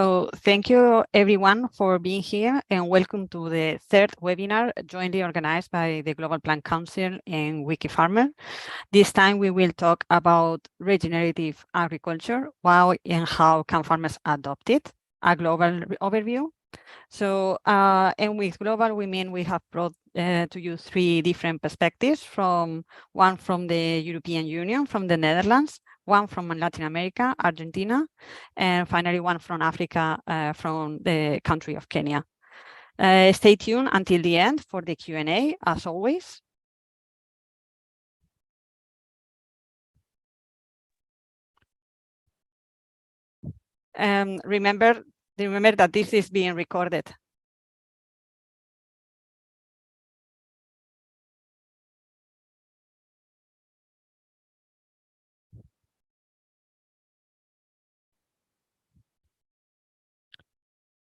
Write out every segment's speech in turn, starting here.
So thank you everyone for being here and welcome to the third webinar jointly organized by the Global Plant Council and Wikifarmer. This time we will talk about regenerative agriculture, why and how can farmers adopt it, a global overview. So, and with global, we mean we have brought to you three different perspectives, one from the European Union, from the Netherlands, one from Latin America, Argentina, and finally one from Africa, from the country of Kenya. Stay tuned until the end for the Q&A, as always. Remember that this is being recorded.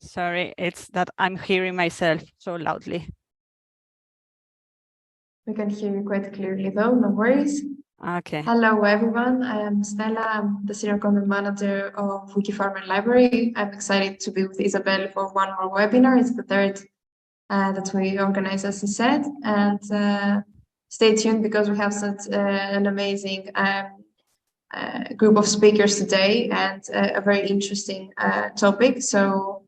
Sorry, it's that I'm hearing myself so loudly. We can hear you quite clearly though, no worries. Okay. Hello everyone, I am Stella, I'm the Senior Content Manager of Wikifarmer Library. I'm excited to be with Isabel for one more webinar. It's the third that we organize, as I said, and stay tuned because we have such an amazing group of speakers today and a very interesting topic. So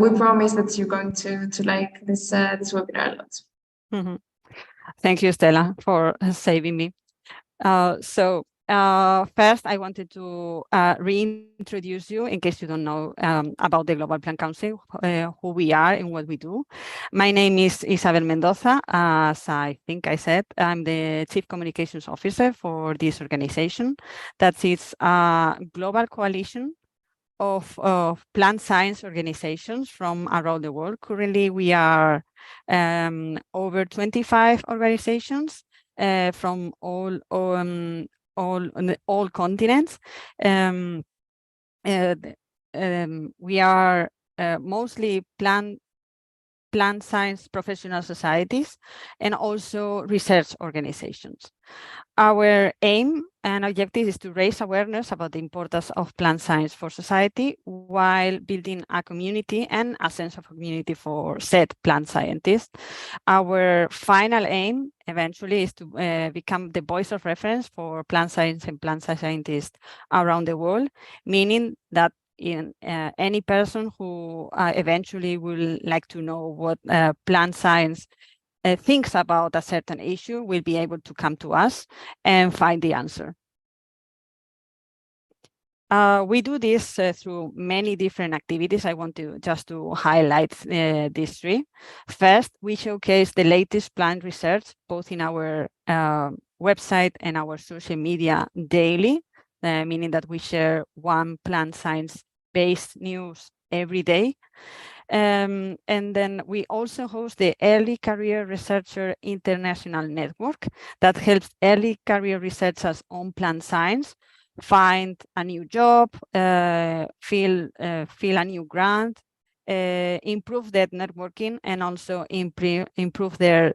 we promise that you're going to like this webinar a lot. Mm-hmm. Thank you, Stella, for saving me. So first, I wanted to reintroduce you in case you don't know about the Global Plant Council, who we are and what we do. My name is Isabel Mendoza. As I think I said, I'm the Chief Communications Officer for this organization. That is a global coalition of plant science organizations from around the world. Currently, we are over 25 organizations from all continents. We are mostly plant science professional societies and also research organizations. Our aim and objective is to raise awareness about the importance of plant science for society while building a community and a sense of community for said plant scientists. Our final aim eventually is to become the voice of reference for plant science and plant scientists around the world, meaning that any person who eventually will like to know what plant science thinks about a certain issue will be able to come to us and find the answer. We do this through many different activities. I want to just to highlight these three. First, we showcase the latest plant research, both in our website and our social media daily, meaning that we share one plant science-based news every day. And then we also host the Early Career Researcher International Network that helps early career researchers on plant science find a new job, fill a new grant, improve their networking, and also improve their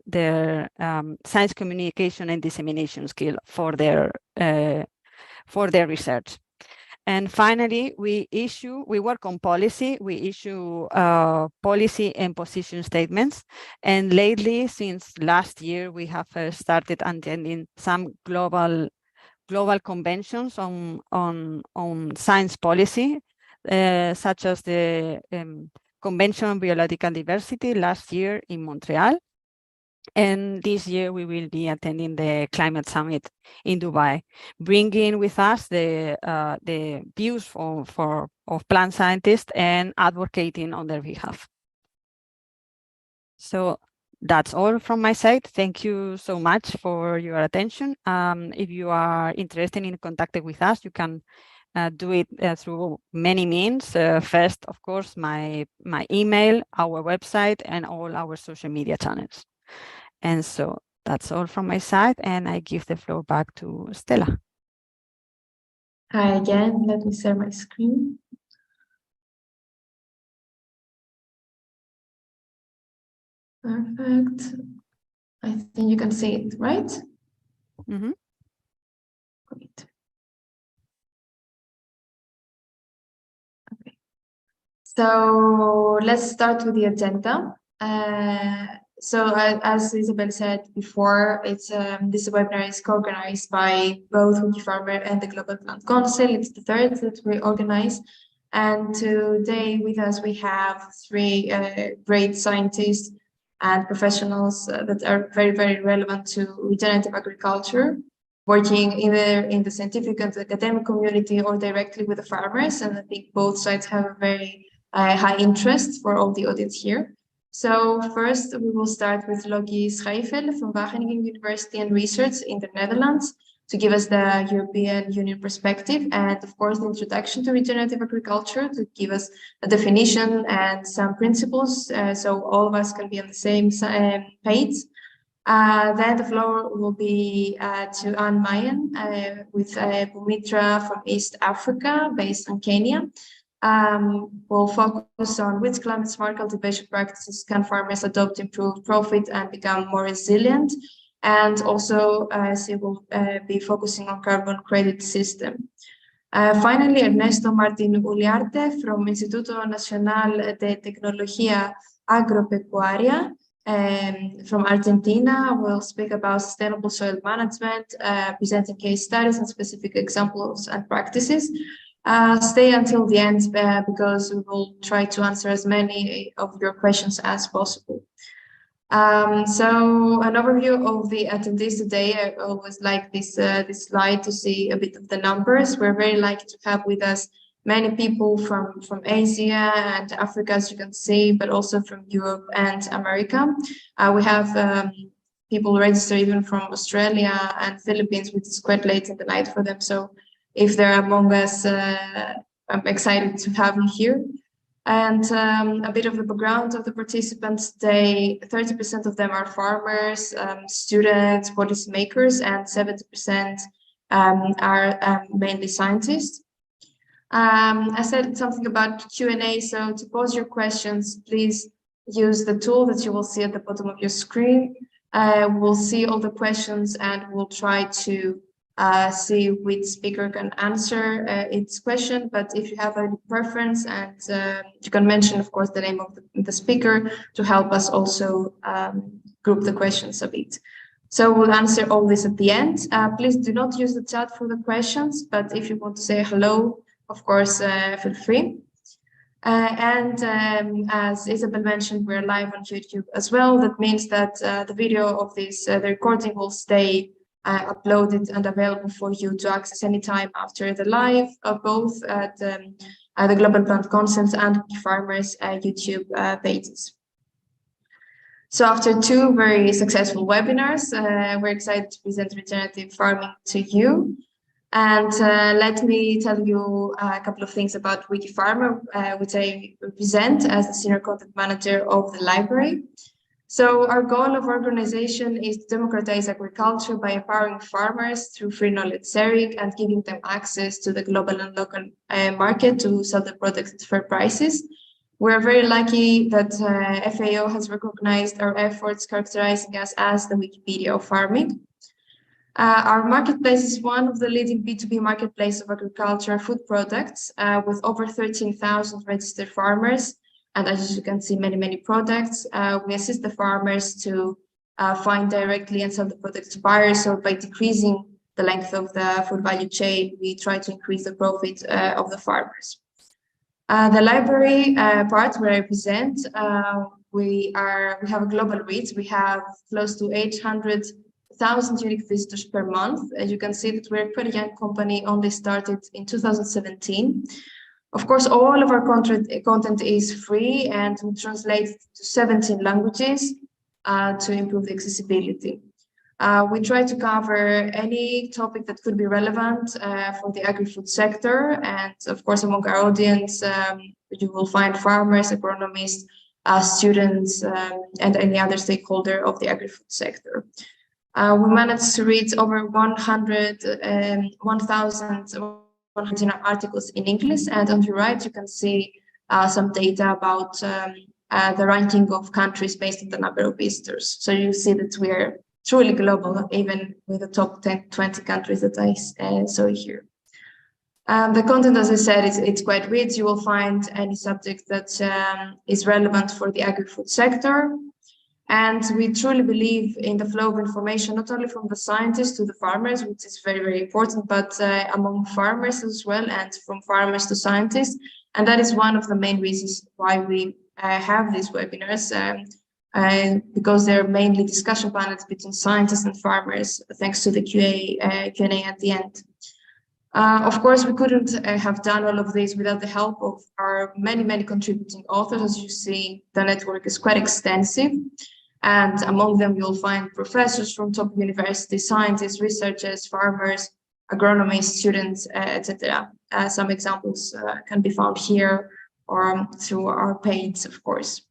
science communication and dissemination skill for their research. And finally, we work on policy. We issue policy and position statements. And lately, since last year, we have started attending some global conventions on science policy, such as the Convention on Biological Diversity last year in Montreal. And this year we will be attending the Climate Summit in Dubai, bringing with us the views of plant scientists and advocating on their behalf. So that's all from my side. Thank you so much for your attention. If you are interested in contacting with us, you can do it through many means. First, of course, my email, our website, and all our social media channels. And so that's all from my side, and I give the floor back to Stella. Hi again, let me share my screen. Perfect. I think you can see it, right? Mm-hmm. Great. Okay. So let's start with the agenda. So as Isabel said before, it's this webinar is co-organized by both Wikifarmer and the Global Plant Council. It's the third that we organize. And today with us, we have three great scientists and professionals that are very, very relevant to regenerative agriculture, working either in the scientific and academic community or directly with the farmers. And I think both sides have a very high interest for all the audience here. So first, we will start with Loekie Schreefel from Wageningen University and Research in the Netherlands to give us the European Union perspective and, of course, the introduction to regenerative agriculture to give us a definition and some principles so all of us can be on the same page. Then the floor will be to Maina with Boomitra from East Africa, based in Kenya. We'll focus on which climate-smart cultivation practices can farmers adopt to improve profit and become more resilient. And also, she will be focusing on carbon credit system. Finally, Ernesto Martin Uliarte from Instituto Nacional de Tecnología Agropecuaria from Argentina will speak about sustainable soil management, presenting case studies and specific examples and practices. Stay until the end because we will try to answer as many of your questions as possible. So an overview of the attendees today. I always like this slide to see a bit of the numbers. We're very lucky to have with us many people from Asia and Africa, as you can see, but also from Europe and America. We have people registered even from Australia and Philippines, which is quite late in the night for them. So if they're among us, I'm excited to have you here. And a bit of the background of the participants today, 30% of them are farmers, students, policymakers, and 70% are mainly scientists. I said something about Q&A, so to pose your questions, please use the tool that you will see at the bottom of your screen. We'll see all the questions and we'll try to see which speaker can answer its question, but if you have any preference, and you can mention, of course, the name of the speaker to help us also group the questions a bit. So we'll answer all this at the end. Please do not use the chat for the questions, but if you want to say hello, of course, feel free. As Isabel mentioned, we're live on YouTube as well. That means that the video of this, the recording will stay uploaded and available for you to access anytime after the live, both at the Global Plant Council and Wikifarmer's YouTube pages. So after two very successful webinars, we're excited to present regenerative farming to you. And let me tell you a couple of things about Wikifarmer, which I represent as the Senior Content Manager of the library. So our goal of organization is to democratize agriculture by empowering farmers through free knowledge sharing and giving them access to the global and local market to sell the products at fair prices. We're very lucky that FAO has recognized our efforts, characterizing us as the Wikipedia of farming. Our marketplace is one of the leading B2B marketplace of agriculture food products with over 13,000 registered farmers. And as you can see, many products. We assist the farmers to find directly and sell the products to buyers. So by decreasing the length of the food value chain, we try to increase the profit of the farmers. The library part where I present, we have a global reach. We have close to 800,000 unique visitors per month. As you can see that we're a pretty young company, only started in 2017. Of course, all of our content is free and we translate to 17 languages to improve the accessibility. We try to cover any topic that could be relevant for the agri-food sector. And of course, among our audience, you will find farmers, agronomists, students, and any other stakeholder of the agri-food sector. We managed to reach over 1,100 articles in English, and on the right you can see some data about the ranking of countries based on the number of visitors. So you see that we are truly global, even with the top 10, 20 countries that I saw here. The content, as I said, it's quite rich. You will find any subject that is relevant for the agri-food sector. And we truly believe in the flow of information, not only from the scientists to the farmers, which is very, very important, but among farmers as well, and from farmers to scientists. And that is one of the main reasons why we have these webinars, because they're mainly discussion panels between scientists and farmers, thanks to the Q&A at the end. Of course, we couldn't have done all of this without the help of our many, many contributing authors. As you see, the network is quite extensive. And among them, you'll find professors from top universities, scientists, researchers, farmers, agronomists, students, etc. Some examples can be found here or through our page, of course.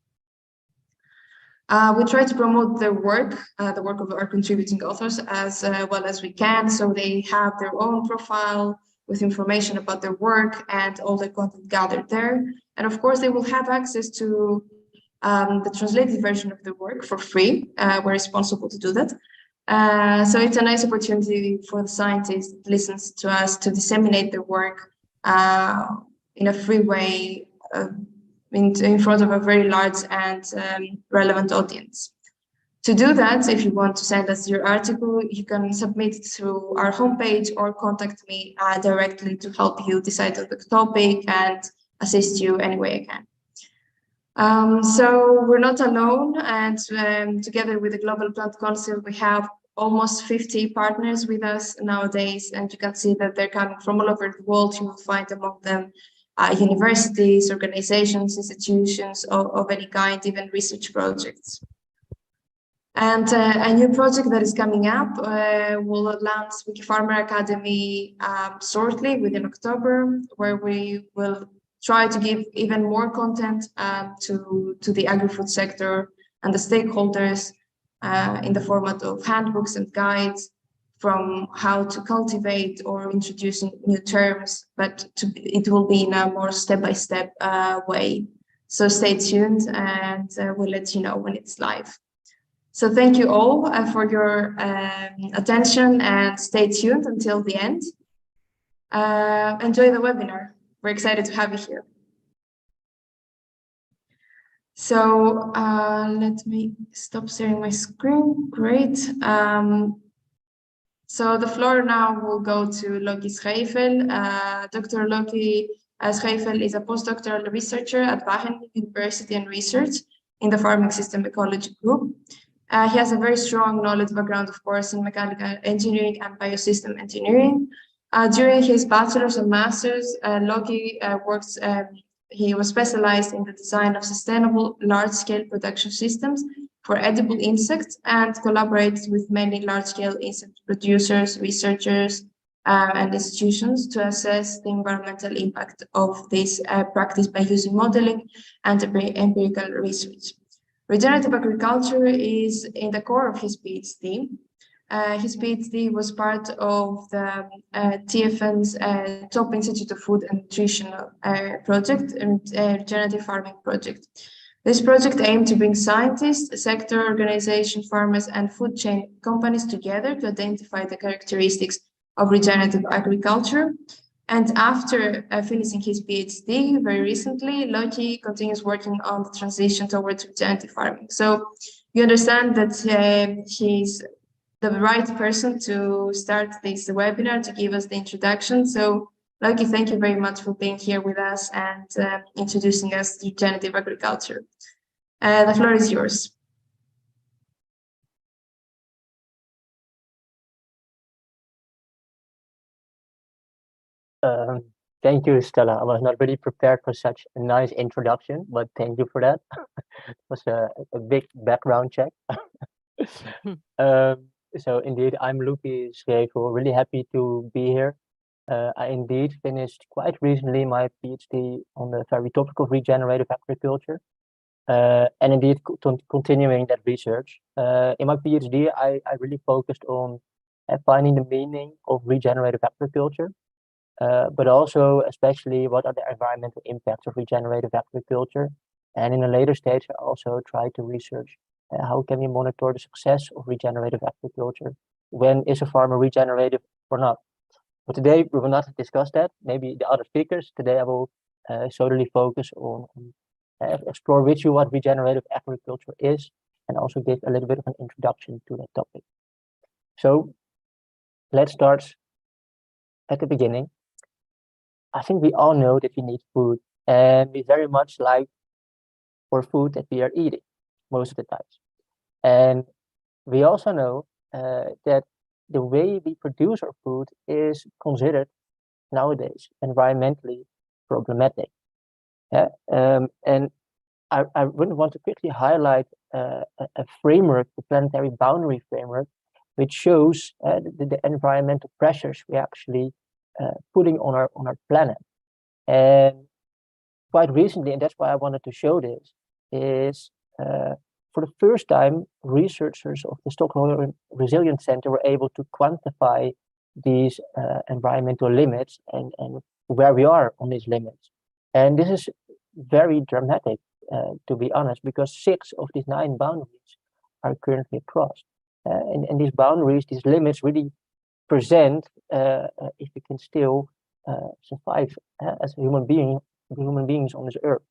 We try to promote their work, the work of our contributing authors, as well as we can, so they have their own profile with information about their work and all the content gathered there. And of course, they will have access to the translated version of the work for free. We're responsible to do that. So it's a nice opportunity for the scientist that listens to us to disseminate their work in a free way in front of a very large and relevant audience. To do that, if you want to send us your article, you can submit it through our homepage or contact me directly to help you decide on the topic and assist you any way I can. So we're not alone, and together with the Global Plant Council, we have almost 50 partners with us nowadays, and you can see that they're coming from all over the world. You will find among them universities, organizations, institutions of any kind, even research projects. And a new project that is coming up will launch Wikifarmer Academy shortly, within October, where we will try to give even more content to the agri-food sector and the stakeholders in the format of handbooks and guides from how to cultivate or introducing new terms, but it will be in a more step-by-step way. So stay tuned and we'll let you know when it's live. So thank you all for your attention and stay tuned until the end. Enjoy the webinar. We're excited to have you here. So let me stop sharing my screen. Great. So the floor now will go to Loekie Schreefel. Dr. Loekie Schreefel is a postdoctoral researcher at Wageningen University and Research in the Farming System Ecology Group. He has a very strong knowledge background, of course, in mechanical engineering and biosystem engineering. During his bachelor's and master's, Loekie he was specialized in the design of sustainable large-scale production systems for edible insects and collaborated with many large-scale insect producers, researchers, and institutions to assess the environmental impact of this practice by using modeling and empirical research. Regenerative agriculture is in the core of his PhD. His PhD was part of the TFN's Top Institute of Food and Nutrition project, and Regenerative Farming project. This project aimed to bring scientists, sector organizations, farmers, and food chain companies together to identify the characteristics of regenerative agriculture. And after finishing his PhD very recently, Loekie continues working on the transition towards regenerative farming. So you understand that he's the right person to start this webinar to give us the introduction. So Loekie, thank you very much for being here with us and introducing us to regenerative agriculture. The floor is yours. Thank you, Stella. I was not really prepared for such a nice introduction, but thank you for that. It was a big background check. So indeed, I'm Loekie Schreefel, really happy to be here. I indeed finished quite recently my PhD on the very topic of regenerative agriculture, and indeed continuing that research. In my PhD, I really focused on finding the meaning of regenerative agriculture, but also especially what are the environmental impacts of regenerative agriculture. And in a later stage, I also tried to research how can we monitor the success of regenerative agriculture? When is a farmer regenerative or not? But today we will not discuss that. Maybe the other speakers. Today I will solely focus on explore with you what regenerative agriculture is, and also give a little bit of an introduction to that topic. So let's start at the beginning. I think we all know that we need food, and we very much like for food that we are eating most of the times. And we also know that the way we produce our food is considered nowadays environmentally problematic. And I really want to quickly highlight a framework, the planetary boundary framework, which shows the environmental pressures we actually putting on our planet. And quite recently, and that's why I wanted to show this, is for the first time, researchers of the Stockholm Resilience Center were able to quantify these environmental limits and where we are on these limits. And this is very dramatic, to be honest, because 6 of these 9 boundaries are currently crossed. And these boundaries, these limits really present if we can still survive as human beings on this earth.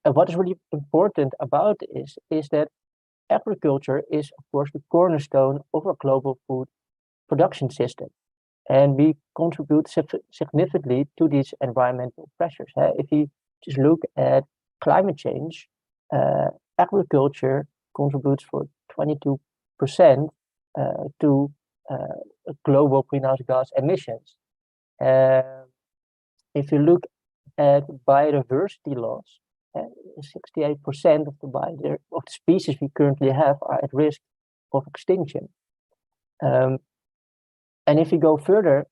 And what is really important about this is that agriculture is, of course, the cornerstone of our global food production system. And we contribute significantly to these environmental pressures. If you just look at climate change, agriculture contributes for 22% to global greenhouse gas emissions. If you look at biodiversity loss, 68% of the species we currently have are at risk of extinction. And if you go further,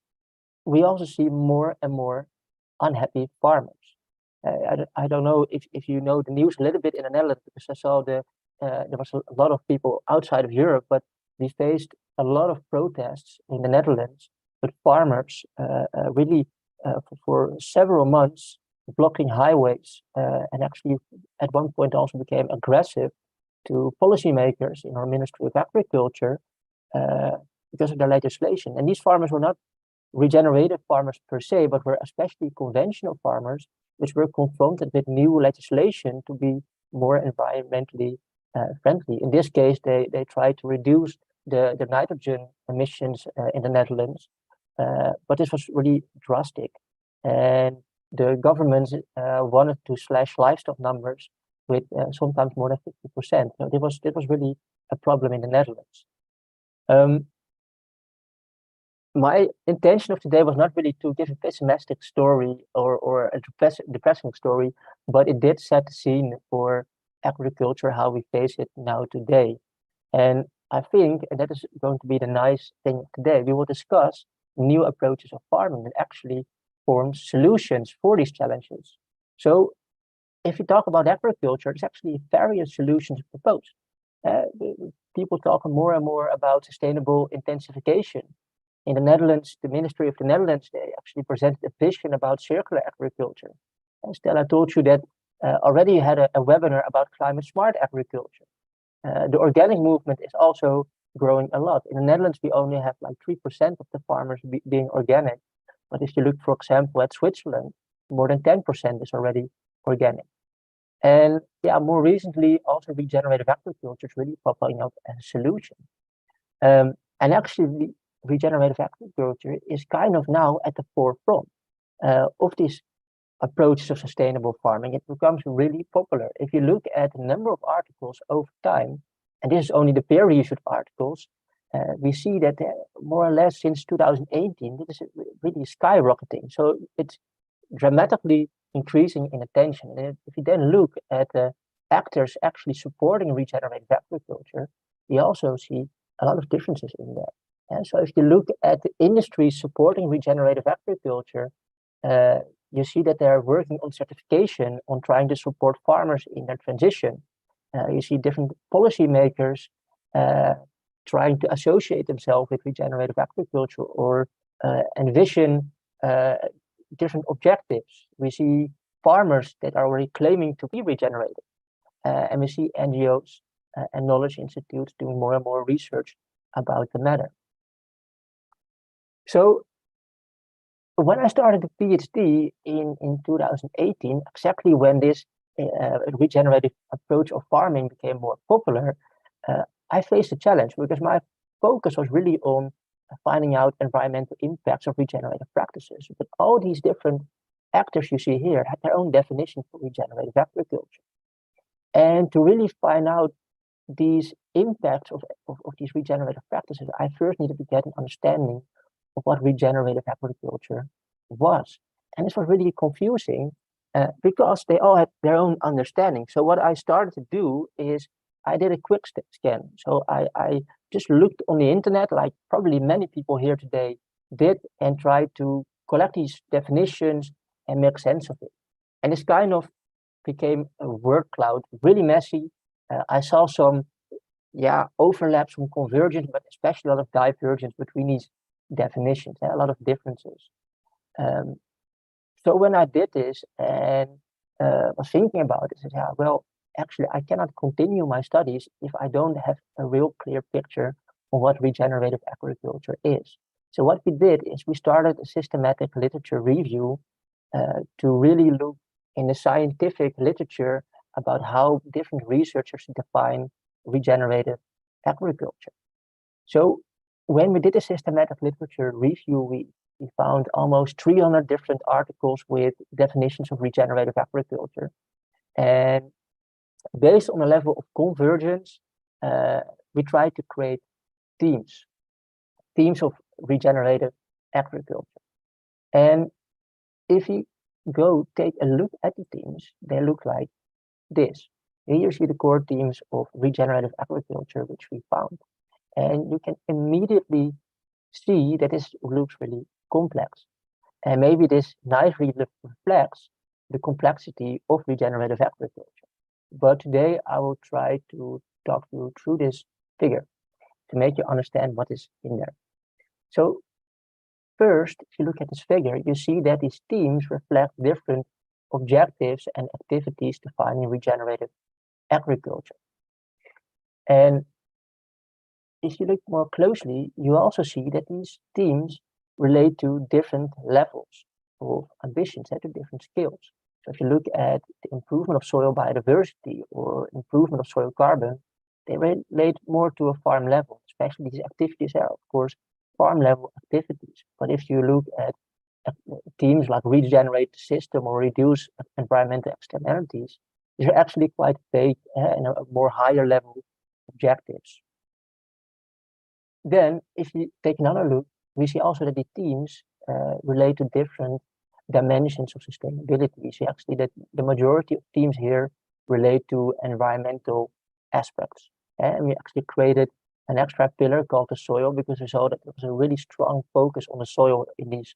we also see more and more unhappy farmers. I don't know if you know the news a little bit in the Netherlands, because I saw there was a lot of people outside of Europe, but we faced a lot of protests in the Netherlands with farmers really for several months blocking highways, and actually at one point also became aggressive to policymakers in our Ministry of Agriculture because of their legislation. And these farmers were not regenerative farmers per se, but were especially conventional farmers, which were confronted with new legislation to be more environmentally friendly. In this case, they tried to reduce the nitrogen emissions in the Netherlands, but this was really drastic. And the governments wanted to slash livestock numbers with sometimes more than 50%. So it was really a problem in the Netherlands. My intention of today was not really to give a pessimistic story or a depressing story, but it did set the scene for agriculture, how we face it now today. And I think, and that is going to be the nice thing today, we will discuss new approaches of farming that actually form solutions for these challenges. So if you talk about agriculture, there's actually various solutions proposed. People talk more and more about sustainable intensification. In the Netherlands, the Ministry of the Netherlands, they actually presented a vision about circular agriculture. And Stella told you that already had a webinar about climate smart agriculture. The organic movement is also growing a lot. In the Netherlands, we only have like 3% of the farmers being organic. But if you look, for example, at Switzerland, more than 10% is already organic. And yeah, more recently, also regenerative agriculture is really popping up as a solution. And actually, regenerative agriculture is kind of now at the forefront of these approaches of sustainable farming. It becomes really popular. If you look at the number of articles over time, and this is only the peer-reviewed articles, we see that more or less since 2018, this is really skyrocketing. So it's dramatically increasing in attention. And if you then look at the actors actually supporting regenerative agriculture, we also see a lot of differences in there. And so if you look at the industry supporting regenerative agriculture, you see that they're working on certification, on trying to support farmers in their transition. You see different policymakers trying to associate themselves with regenerative agriculture or envision different objectives. We see farmers that are already claiming to be regenerative. And we see NGOs and knowledge institutes doing more and more research about the matter. So when I started the PhD in 2018, exactly when this regenerative approach of farming became more popular, I faced a challenge because my focus was really on finding out environmental impacts of regenerative practices. But all these different actors you see here had their own definition for regenerative agriculture. And to really find out these impacts of these regenerative practices, I first needed to get an understanding of what regenerative agriculture was. And this was really confusing because they all had their own understanding. So what I started to do is I did a quick scan. So I just looked on the internet, like probably many people here today did, and tried to collect these definitions and make sense of it. And this kind of became a word cloud, really messy. I saw some overlaps, some convergence, but especially a lot of divergence between these definitions, a lot of differences. So when I did this and was thinking about it, I said, well, actually, I cannot continue my studies if I don't have a real clear picture of what regenerative agriculture is. So what we did is we started a systematic literature review to really look in the scientific literature about how different researchers define regenerative agriculture. So when we did a systematic literature review, we found almost 300 different articles with definitions of regenerative agriculture. And based on a level of convergence, we tried to create themes of regenerative agriculture. And if you go take a look at the themes, they look like this. Here you see the core themes of regenerative agriculture, which we found. And you can immediately see that this looks really complex. And maybe this nicely reflects the complexity of regenerative agriculture. But today I will try to talk you through this figure to make you understand what is in there. So first, if you look at this figure, you see that these themes reflect different objectives and activities defining regenerative agriculture. And if you look more closely, you also see that these themes relate to different levels of ambitions, to different scales. So if you look at the improvement of soil biodiversity or improvement of soil carbon, they relate more to a farm level, especially these activities are, of course, farm level activities. But if you look at themes like regenerate the system or reduce environmental externalities, these are actually quite vague and a more higher level objectives. Then, if you take another look, we see also that the themes relate to different dimensions of sustainability. We see actually that the majority of themes here relate to environmental aspects. And we actually created an extra pillar called the soil because we saw that there was a really strong focus on the soil in these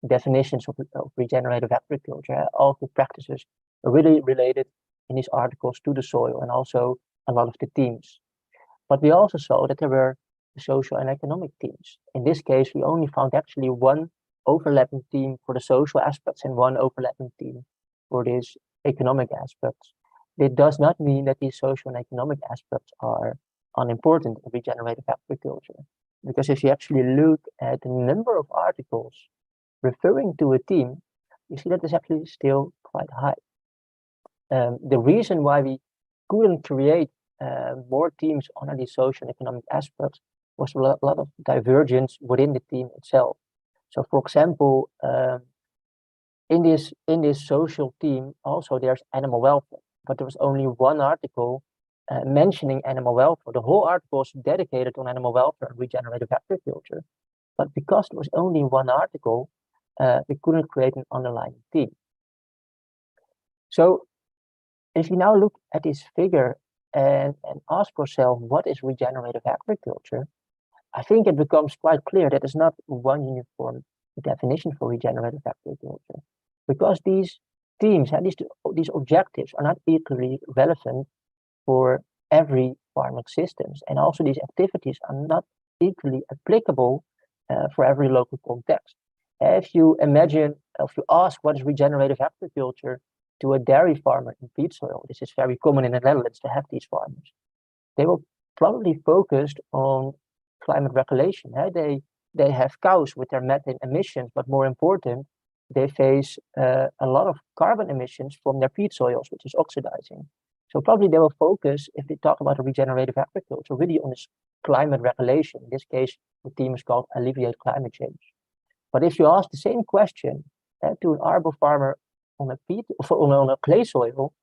definitions of regenerative agriculture. All the practices are really related in these articles to the soil and also a lot of the themes. But we also saw that there were social and economic themes. In this case, we only found actually one overlapping theme for the social aspects and one overlapping theme for these economic aspects. It does not mean that these social and economic aspects are unimportant in regenerative agriculture. Because if you actually look at the number of articles referring to a theme, you see that it's actually still quite high. The reason why we couldn't create more themes on these social and economic aspects was a lot of divergence within the theme itself. So, for example, in this social theme, also there's animal welfare, but there was only one article mentioning animal welfare. The whole article was dedicated on animal welfare and regenerative agriculture. But because there was only one article, we couldn't create an underlying theme. So if you now look at this figure and ask yourself, what is regenerative agriculture? I think it becomes quite clear that there's not one uniform definition for regenerative agriculture, because these themes and these objectives are not equally relevant for every farming systems, and also these activities are not equally applicable for every local context. If you ask what is regenerative agriculture to a dairy farmer in peat soil, this is very common in the Netherlands to have these farmers, they will probably focused on climate regulation. They they have cows with their methane emissions, but more important, they face a lot of carbon emissions from their feed soils, which is oxidizing. So probably they will focus, if they talk about regenerative agriculture, really on this climate regulation. In this case, the theme is called Alleviate Climate Change. But if you ask the same question to an arbor farmer on a clay soil,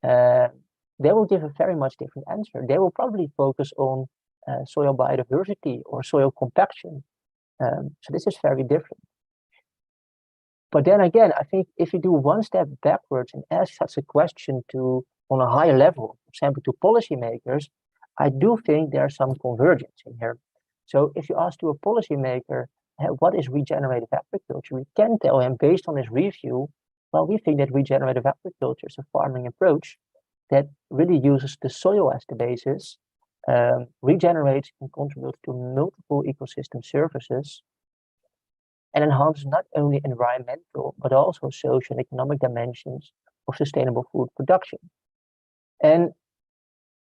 they will give a very much different answer. They will probably focus on soil biodiversity or soil compaction. So this is very different. But then again, I think if you do one step backwards and ask such a question on a higher level, for example, to policymakers, I do think there's some convergence in here. So if you ask to a policymaker, what is regenerative agriculture? We can tell him based on his review, well, we think that regenerative agriculture is a farming approach that really uses the soil as the basis, regenerates and contributes to multiple ecosystem services, and enhances not only environmental, but also social and economic dimensions of sustainable food production. And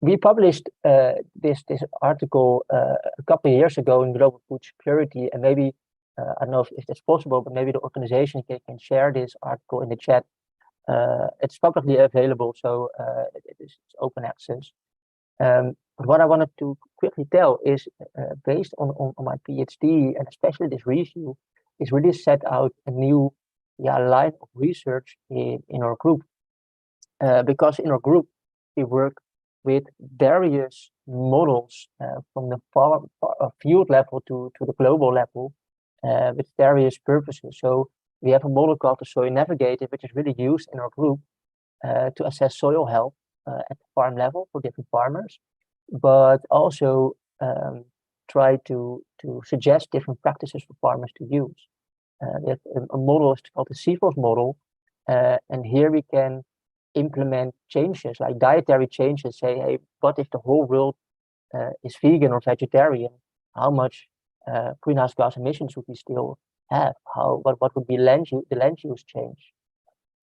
we published this article a couple of years ago in Global Food Security, and maybe, I don't know if that's possible, but maybe the organization can share this article in the chat. It's publicly available, so it's open access. But what I wanted to quickly tell is, based on my PhD, and especially this review, is really set out a new line of research in our group. Because in our group, we work with various models from the field level to the global level with various purposes. So we have a model called the Soil Navigator, which is really used in our group to assess soil health at the farm level for different farmers, but also try to suggest different practices for farmers to use. We have a model called the CFOS model, and here we can implement changes like dietary changes. Say, hey, what if the whole world is vegan or vegetarian? How much greenhouse gas emissions would we still have? What would be the land use change?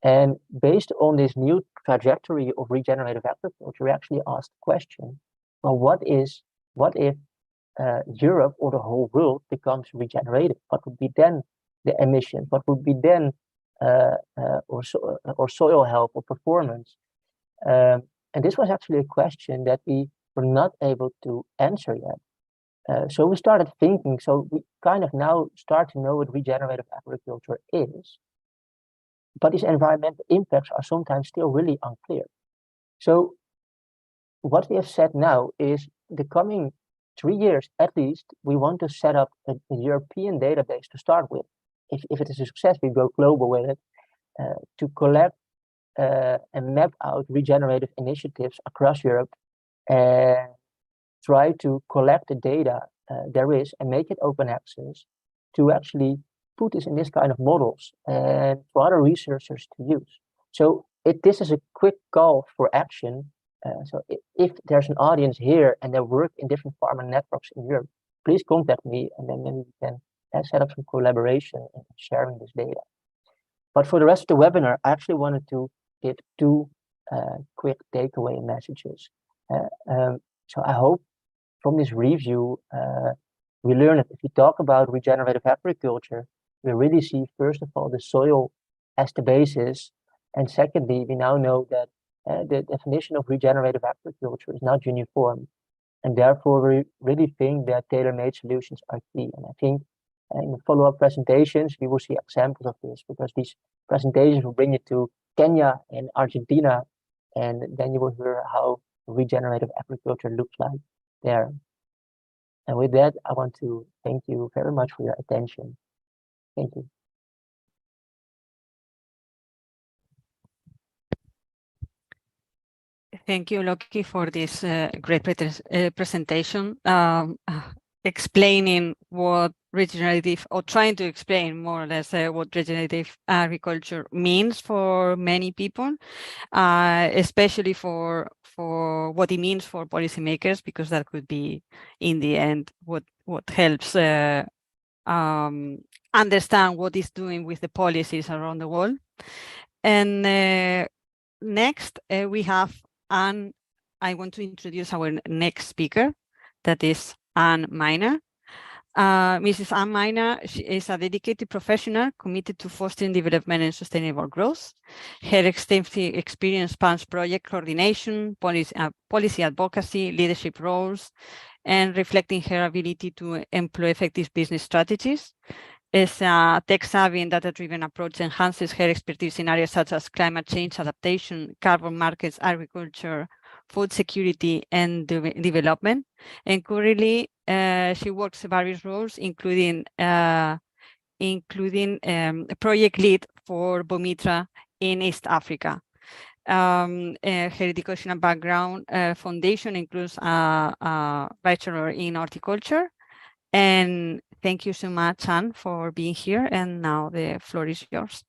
And based on this new trajectory of regenerative agriculture, we actually asked the question: well, what if Europe or the whole world becomes regenerative? What would be then the emissions? What would be then or soil health or performance? And this was actually a question that we were not able to answer yet. So we started thinking, so we kind of now start to know what regenerative agriculture is, but these environmental impacts are sometimes still really unclear. So what we have said now is the coming 3 years at least, we want to set up a European database to start with. If it is a success, we go global with it, to collect and map out regenerative initiatives across Europe and try to collect the data there is and make it open access to actually put this in this kind of models and for other researchers to use. So this is a quick call for action. So if there's an audience here and they work in different farmer networks in Europe, please contact me, and then maybe we can set up some collaboration in sharing this data. But for the rest of the webinar, I actually wanted to give 2 quick takeaway messages. So I hope from this review, we learn that if we talk about regenerative agriculture, we really see, first of all, the soil as the basis. And secondly, we now know that the definition of regenerative agriculture is not uniform. And therefore, we really think that tailor-made solutions are key. And I think in the follow-up presentations, we will see examples of this, because these presentations will bring you to Kenya and Argentina, and then you will hear how regenerative agriculture looks like there. And with that, I want to thank you very much for your attention. Thank you. Thank you, Loekie, for this great presentation, explaining what regenerative, or trying to explain more or less what regenerative agriculture means for many people, especially for what it means for policymakers, because that could be, in the end, what helps understand what it's doing with the policies around the world. And next, we have Anne. I want to introduce our next speaker, that is Maina. Mrs. Maina is a dedicated professional committed to fostering development and sustainable growth. Her extensive experience spans project coordination, policy advocacy, leadership roles, and reflecting her ability to employ effective business strategies. As a tech-savvy and data-driven approach enhances her expertise in areas such as climate change adaptation, carbon markets, agriculture, food security, and development. And currently, she works various roles, including project lead for Boomitra in East Africa. Her educational background foundation includes a bachelor in horticulture. And thank you so much, Anne, for being here. And now the floor is yours.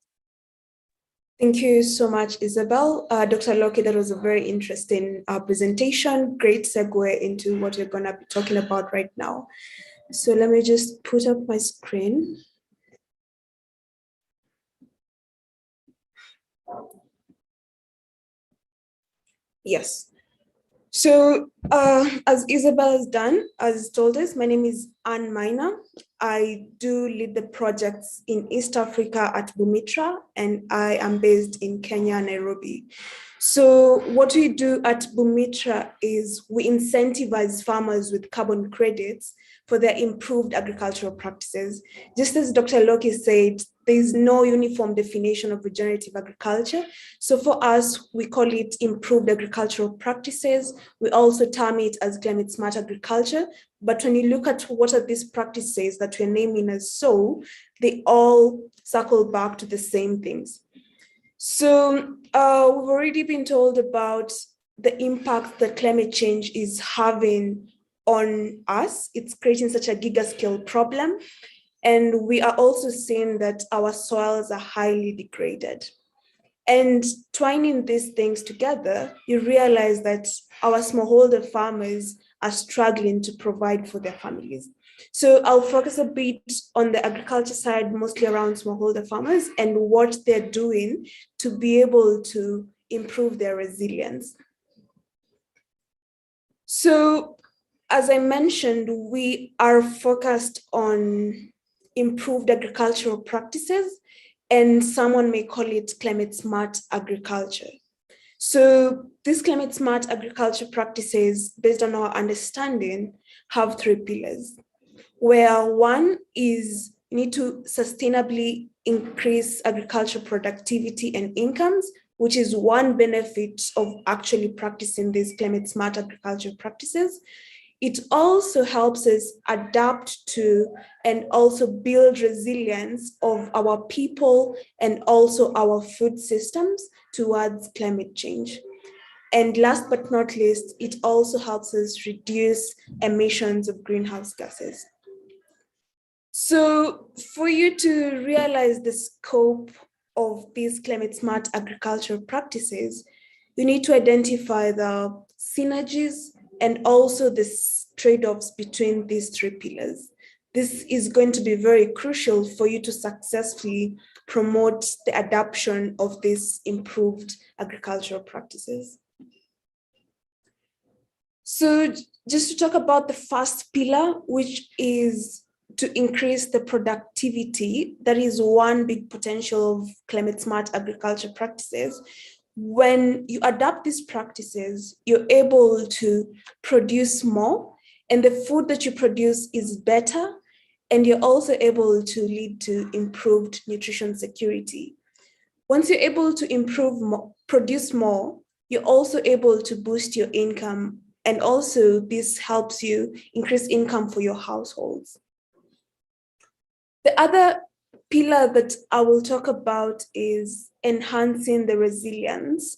Thank you so much, Isabel. Dr. Loekie, that was a very interesting presentation. Great segue into what we're going to be talking about right now. So let me just put up my screen. Yes. So as Isabel has done, as told us, my name is Maina. I do lead the projects in East Africa at Boomitra, and I am based in Kenya, Nairobi. So what we do at Boomitra is we incentivize farmers with carbon credits for their improved agricultural practices. Just as Dr. Loekie said, there is no uniform definition of regenerative agriculture. So for us, we call it improved agricultural practices. We also term it as climate smart agriculture. But when you look at what are these practices that we're naming as so, they all circle back to the same things. So we've already been told about the impact that climate change is having on us. It's creating such a gigascale problem. And we are also seeing that our soils are highly degraded. And twining these things together, you realize that our smallholder farmers are struggling to provide for their families. So I'll focus a bit on the agriculture side, mostly around smallholder farmers and what they're doing to be able to improve their resilience. So as I mentioned, we are focused on improved agricultural practices, and someone may call it climate smart agriculture. So these climate smart agriculture practices, based on our understanding, have three pillars, where one is you need to sustainably increase agricultural productivity and incomes, which is one benefit of actually practicing these climate smart agriculture practices. It also helps us adapt to and also build resilience of our people and also our food systems towards climate change. And last but not least, it also helps us reduce emissions of greenhouse gases. So for you to realize the scope of these climate smart agricultural practices, you need to identify the synergies and also the trade-offs between these three pillars. This is going to be very crucial for you to successfully promote the adoption of these improved agricultural practices. So just to talk about the first pillar, which is to increase the productivity, that is one big potential of climate smart agriculture practices. When you adapt these practices, you're able to produce more, and the food that you produce is better, and you're also able to lead to improved nutrition security. Once you're able to produce more, you're also able to boost your income, and also this helps you increase income for your households. The other pillar that I will talk about is enhancing the resilience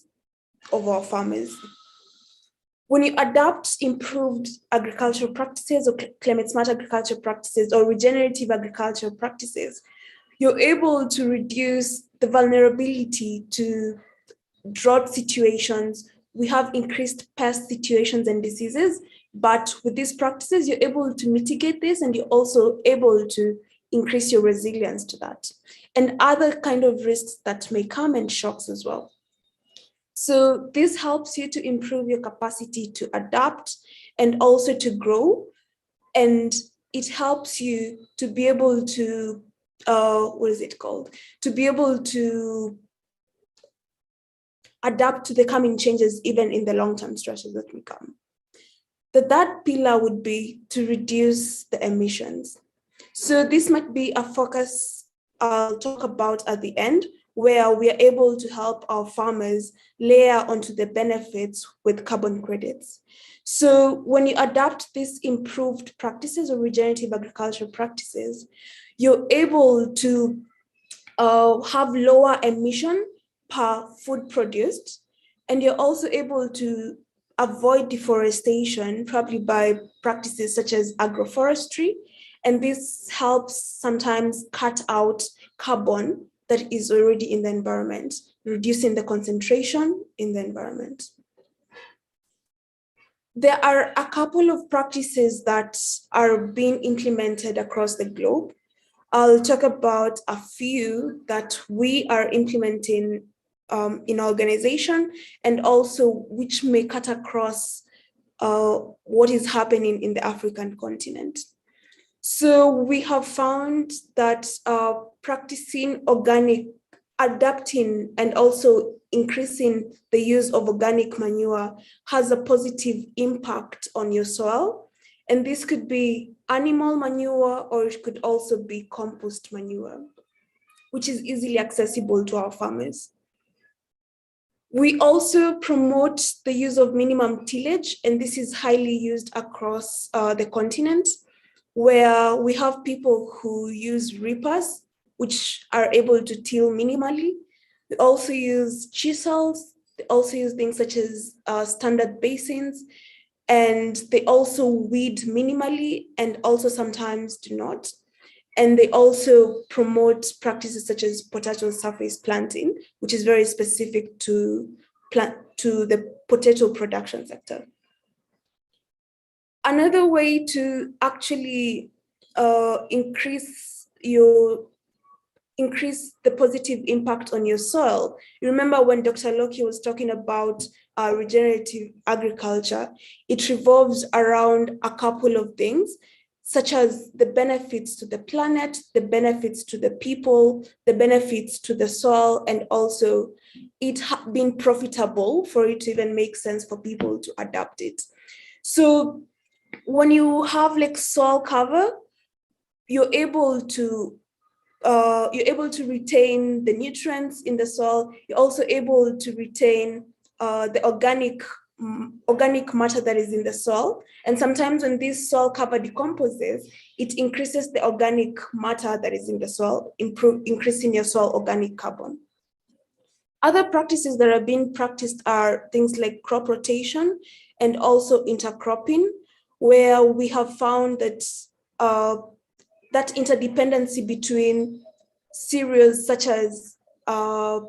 of our farmers. When you adopt improved agricultural practices or climate smart agriculture practices or regenerative agriculture practices, you're able to reduce the vulnerability to drought situations. We have increased pest situations and diseases, but with these practices, you're able to mitigate this, and you're also able to increase your resilience to that and other kind of risks that may come and shocks as well. So this helps you to improve your capacity to adapt and also to grow. And it helps you to be able to, to be able to adapt to the coming changes, even in the long-term stresses that may come. The third pillar would be to reduce the emissions. So this might be a focus I'll talk about at the end, where we are able to help our farmers layer onto the benefits with carbon credits. So when you adapt these improved practices or regenerative agriculture practices, you're able to have lower emission per food produced, and you're also able to avoid deforestation, probably by practices such as agroforestry. And this helps sometimes cut out carbon that is already in the environment, reducing the concentration in the environment. There are a couple of practices that are being implemented across the globe. I'll talk about a few that we are implementing in our organization, and also which may cut across what is happening in the African continent. So we have found that practicing organic, adapting and also increasing the use of organic manure has a positive impact on your soil. And this could be animal manure, or it could also be compost manure, which is easily accessible to our farmers. We also promote the use of minimum tillage, and this is highly used across the continent, where we have people who use reapers, which are able to till minimally. We also use chisels. They also use things such as standard basins, and they also weed minimally and also sometimes do not. And they also promote practices such as potato surface planting, which is very specific to the potato production sector. Another way to actually increase the positive impact on your soil. You remember when Dr. Loekie was talking about regenerative agriculture, it revolves around a couple of things, such as the benefits to the planet, the benefits to the people, the benefits to the soil, and also it being profitable for it to even make sense for people to adapt it. So when you have like soil cover, you're able to retain the nutrients in the soil. You're also able to retain the organic matter that is in the soil. And sometimes when this soil cover decomposes, it increases the organic matter that is in the soil, increasing your soil organic carbon. Other practices that are being practiced are things like crop rotation and also intercropping, where we have found that that interdependency between cereals such as the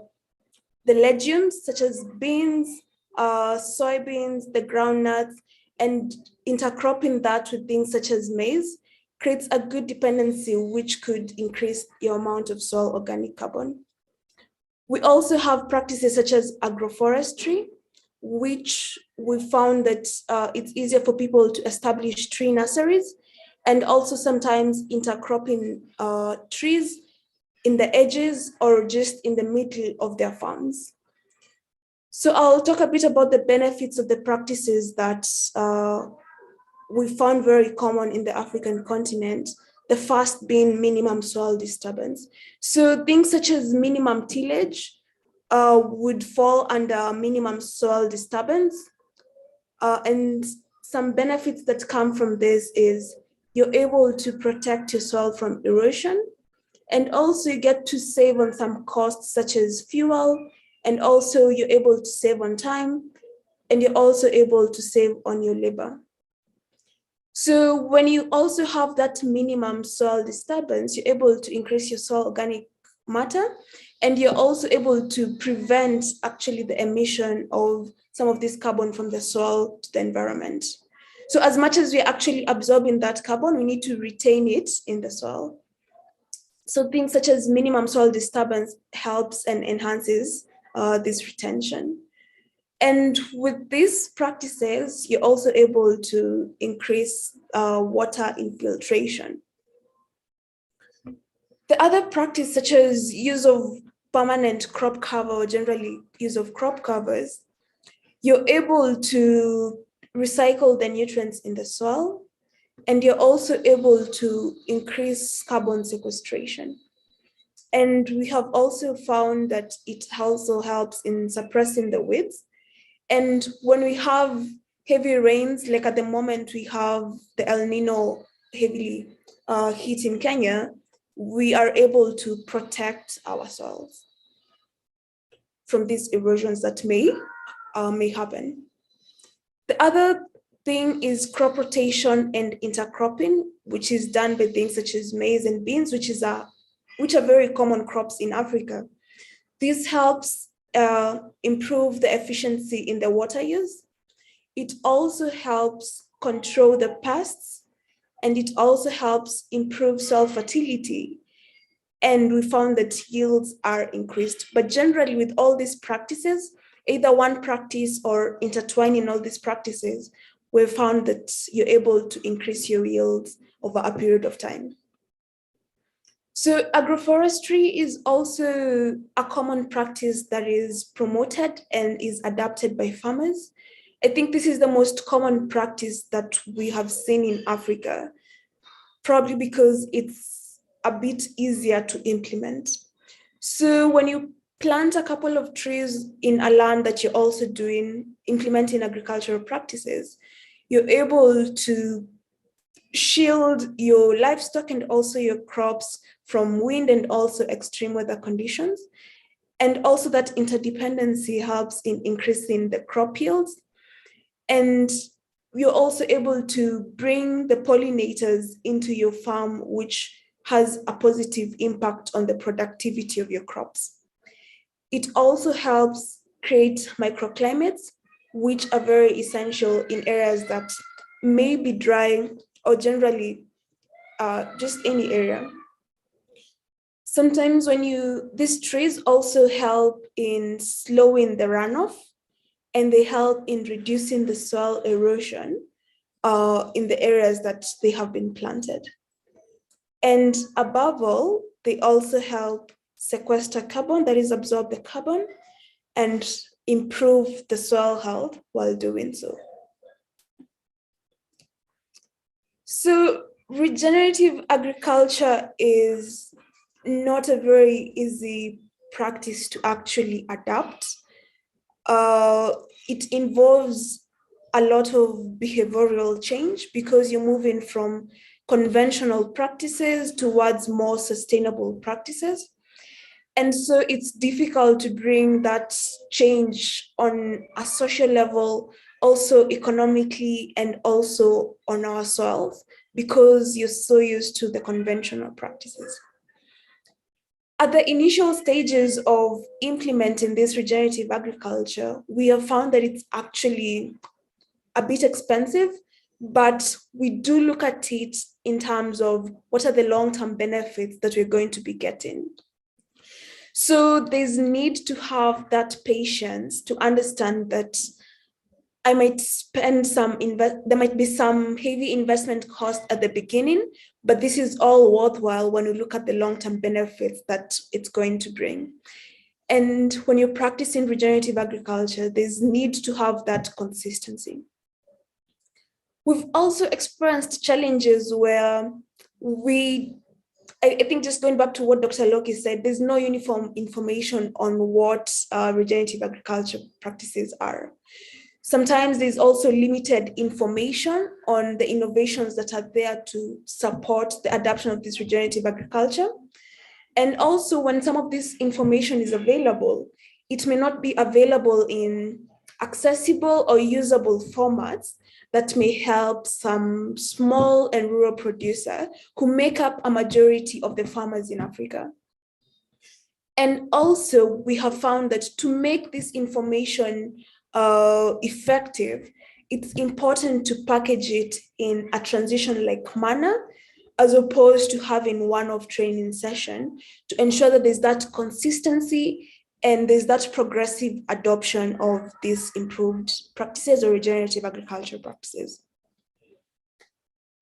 legumes, such as beans, soybeans, the groundnuts, and intercropping that with things such as maize creates a good dependency, which could increase your amount of soil organic carbon. We also have practices such as agroforestry, which we found that it's easier for people to establish tree nurseries, and also sometimes intercropping trees in the edges or just in the middle of their farms. So I'll talk a bit about the benefits of the practices that we found very common in the African continent, the first being minimum soil disturbance. So things such as minimum tillage would fall under minimum soil disturbance. And some benefits that come from this is you're able to protect your soil from erosion, and also you get to save on some costs such as fuel, and also you're able to save on time, and you're also able to save on your labor. So when you also have that minimum soil disturbance, you're able to increase your soil organic matter, and you're also able to prevent actually the emission of some of this carbon from the soil to the environment. So as much as we're actually absorbing that carbon, we need to retain it in the soil. So things such as minimum soil disturbance helps and enhances this retention. And with these practices, you're also able to increase water infiltration. The other practice, such as use of permanent crop cover or generally use of crop covers, you're able to recycle the nutrients in the soil, and you're also able to increase carbon sequestration. And we have also found that it also helps in suppressing the weeds. And when we have heavy rains, like at the moment we have the El Nino heavily hit in Kenya, we are able to protect our soils from these erosions that may happen. The other thing is crop rotation and intercropping, which is done by things such as maize and beans, which are very common crops in Africa. This helps improve the efficiency in the water use. It also helps control the pests, and it also helps improve soil fertility. And we found that yields are increased. But generally, with all these practices, either one practice or intertwining all these practices, we found that you're able to increase your yields over a period of time. So agroforestry is also a common practice that is promoted and is adapted by farmers. I think this is the most common practice that we have seen in Africa, probably because it's a bit easier to implement. So when you plant a couple of trees in a land that you're also implementing agricultural practices, you're able to shield your livestock and also your crops from wind and also extreme weather conditions. And also that interdependency helps in increasing the crop yields. And you're also able to bring the pollinators into your farm, which has a positive impact on the productivity of your crops. It also helps create microclimates, which are very essential in areas that may be dry or generally just any area. Sometimes these trees also help in slowing the runoff, and they help in reducing the soil erosion in the areas that they have been planted. And above all, they also help sequester carbon, that is, absorb the carbon, and improve the soil health while doing so. So regenerative agriculture is not a very easy practice to actually adapt. It involves a lot of behavioral change because you're moving from conventional practices towards more sustainable practices. And so it's difficult to bring that change on a social level, also economically, and also on our soils, because you're so used to the conventional practices. At the initial stages of implementing this regenerative agriculture, we have found that it's actually a bit expensive, but we do look at it in terms of what are the long-term benefits that we're going to be getting. So there's need to have that patience to understand that I might spend there might be some heavy investment cost at the beginning, but this is all worthwhile when you look at the long-term benefits that it's going to bring. And when you're practicing regenerative agriculture, there's need to have that consistency. We've also experienced challenges where I think just going back to what Dr. Loekie said, there's no uniform information on what regenerative agriculture practices are. Sometimes there's also limited information on the innovations that are there to support the adoption of this regenerative agriculture. And also when some of this information is available, it may not be available in accessible or usable formats that may help some small and rural producer who make up a majority of the farmers in Africa. And also we have found that to make this information effective, it's important to package it in a transition-like manner, as opposed to having one-off training session, to ensure that there's that consistency And there's that progressive adoption of these improved practices or regenerative agriculture practices.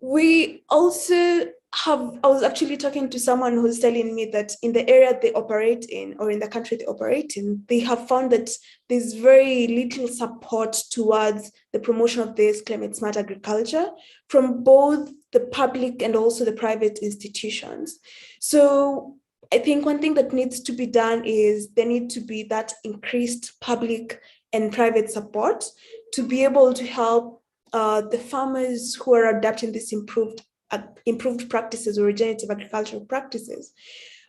We also have, I was actually talking to someone who's telling me that in the area they operate in, or in the country they operate in, they have found that there's very little support towards the promotion of this climate smart agriculture from both the public and also the private institutions. So I think one thing that needs to be done is there need to be that increased public and private support to be able to help the farmers who are adapting these improved practices or regenerative agricultural practices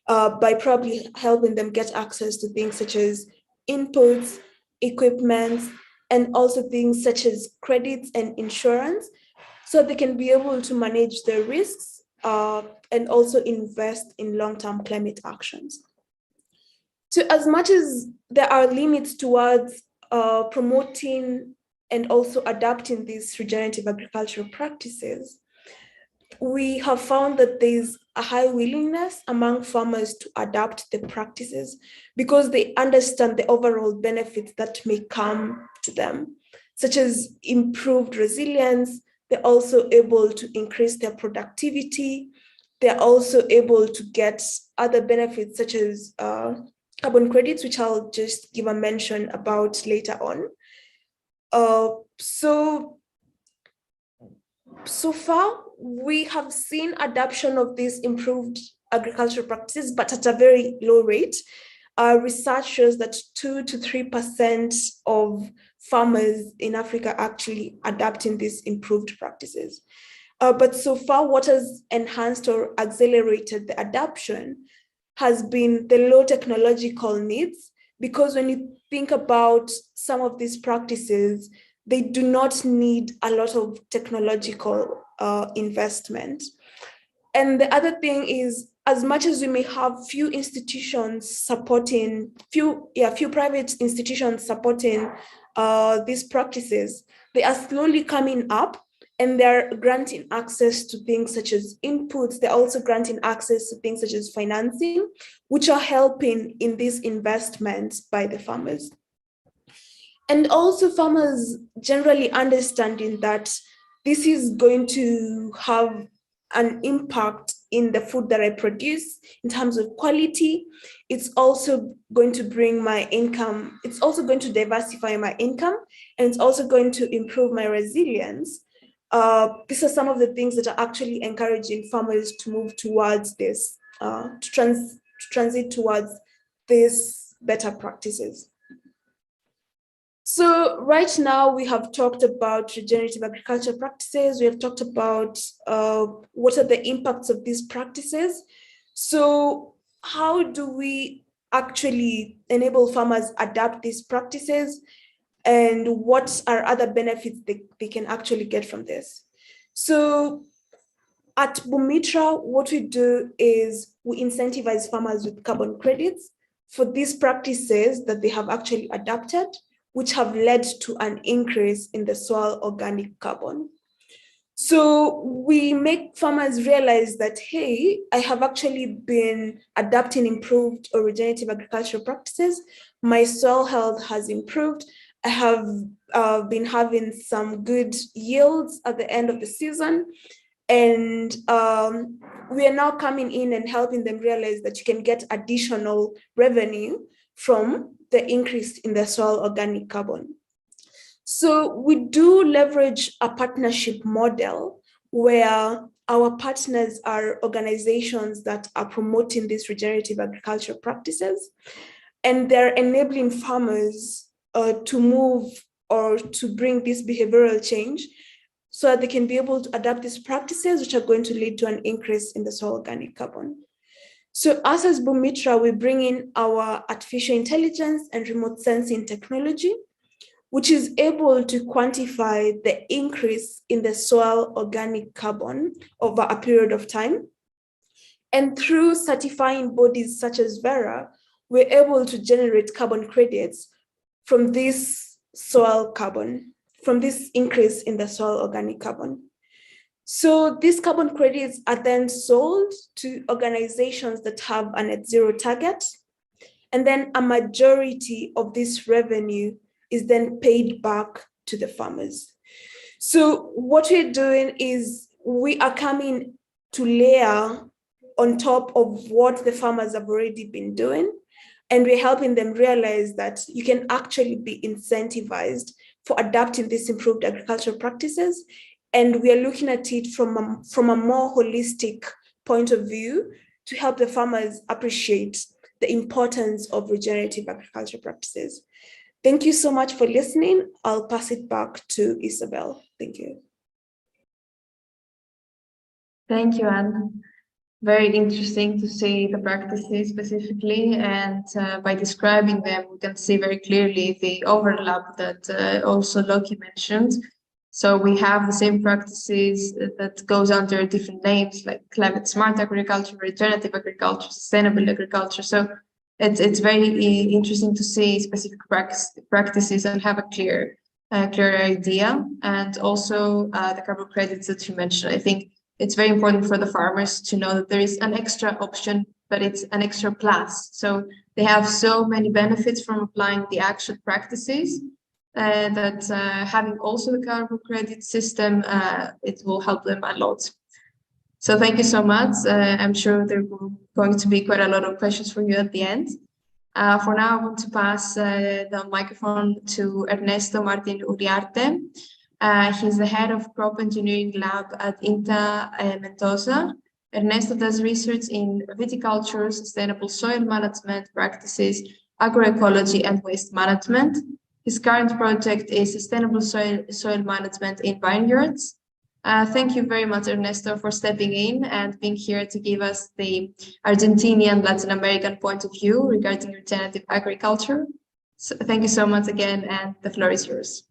by probably helping them get access to things such as inputs, equipment, and also things such as credits and insurance, so they can be able to manage their risks and also invest in long-term climate actions. So as much as there are limits towards promoting and also adapting these regenerative agricultural practices, we have found that there's a high willingness among farmers to adapt the practices because they understand the overall benefits that may come to them, such as improved resilience. They're also able to increase their productivity. They're also able to get other benefits such as carbon credits, which I'll just give a mention about later on. So far, we have seen adoption of these improved agricultural practices, but at a very low rate. Research shows that 2 to 3% of farmers in Africa actually adapting these improved practices. But so far, what has enhanced or accelerated the adoption has been the low technological needs, because when you think about some of these practices, they do not need a lot of technological investment. And the other thing is, as much as we may have few institutions supporting, few private institutions supporting these practices, they are slowly coming up, and they're granting access to things such as inputs. They're also granting access to things such as financing, which are helping in these investments by the farmers. And also farmers generally understanding that this is going to have an impact in the food that I produce in terms of quality. It's also going to bring my income. It's also going to diversify my income, and it's also going to improve my resilience. These are some of the things that are actually encouraging farmers to move towards this, to transit towards these better practices. So right now we have talked about regenerative agriculture practices. We have talked about what are the impacts of these practices. So how do we actually enable farmers adapt these practices, and what are other benefits they can actually get from this? So at Boomitra, what we do is we incentivize farmers with carbon credits for these practices that they have actually adapted, which have led to an increase in the soil organic carbon. So we make farmers realize that, hey, I have actually been adapting improved or regenerative agricultural practices. My soil health has improved. I have been having some good yields at the end of the season. And we are now coming in and helping them realize that you can get additional revenue from the increase in the soil organic carbon. So we do leverage a partnership model where our partners are organizations that are promoting these regenerative agriculture practices, and they're enabling farmers to move or to bring this behavioral change so that they can be able to adapt these practices, which are going to lead to an increase in the soil organic carbon. So us as Boomitra, we bring in our artificial intelligence and remote sensing technology, which is able to quantify the increase in the soil organic carbon over a period of time. And through certifying bodies such as Vera, we're able to generate carbon credits from this soil carbon, from this increase in the soil organic carbon. So these carbon credits are then sold to organizations that have a net zero target. And then a majority of this revenue is then paid back to the farmers. So what we're doing is we are coming to layer on top of what the farmers have already been doing. And we're helping them realize that you can actually be incentivized for adapting these improved agricultural practices. And we are looking at it from a more holistic point of view to help the farmers appreciate the importance of regenerative agriculture practices. Thank you so much for listening. I'll pass it back to Isabel. Thank you. Thank you, Anne. Very interesting to see the practices specifically, and by describing them, we can see very clearly the overlap that also Loekie mentioned. So we have the same practices that goes under different names like climate smart agriculture, regenerative agriculture, sustainable agriculture. So it's very interesting to see specific practices and have a clear idea. And also the carbon credits that you mentioned, I think it's very important for the farmers to know that there is an extra option, but it's an extra plus. So they have so many benefits from applying the actual practices that having also the carbon credit system, it will help them a lot. So thank you so much. I'm sure there are going to be quite a lot of questions for you at the end. For now, I want to pass the microphone to Ernesto Martin Uliarte. He's the head of crop engineering lab at INTA Mendoza. Ernesto does research in viticulture, sustainable soil management practices, agroecology, and waste management. His current project is sustainable soil management in vineyards. Thank you very much, Ernesto, for stepping in and being here to give us the Argentinian Latin American point of view regarding regenerative agriculture. So thank you so much again, and the floor is yours.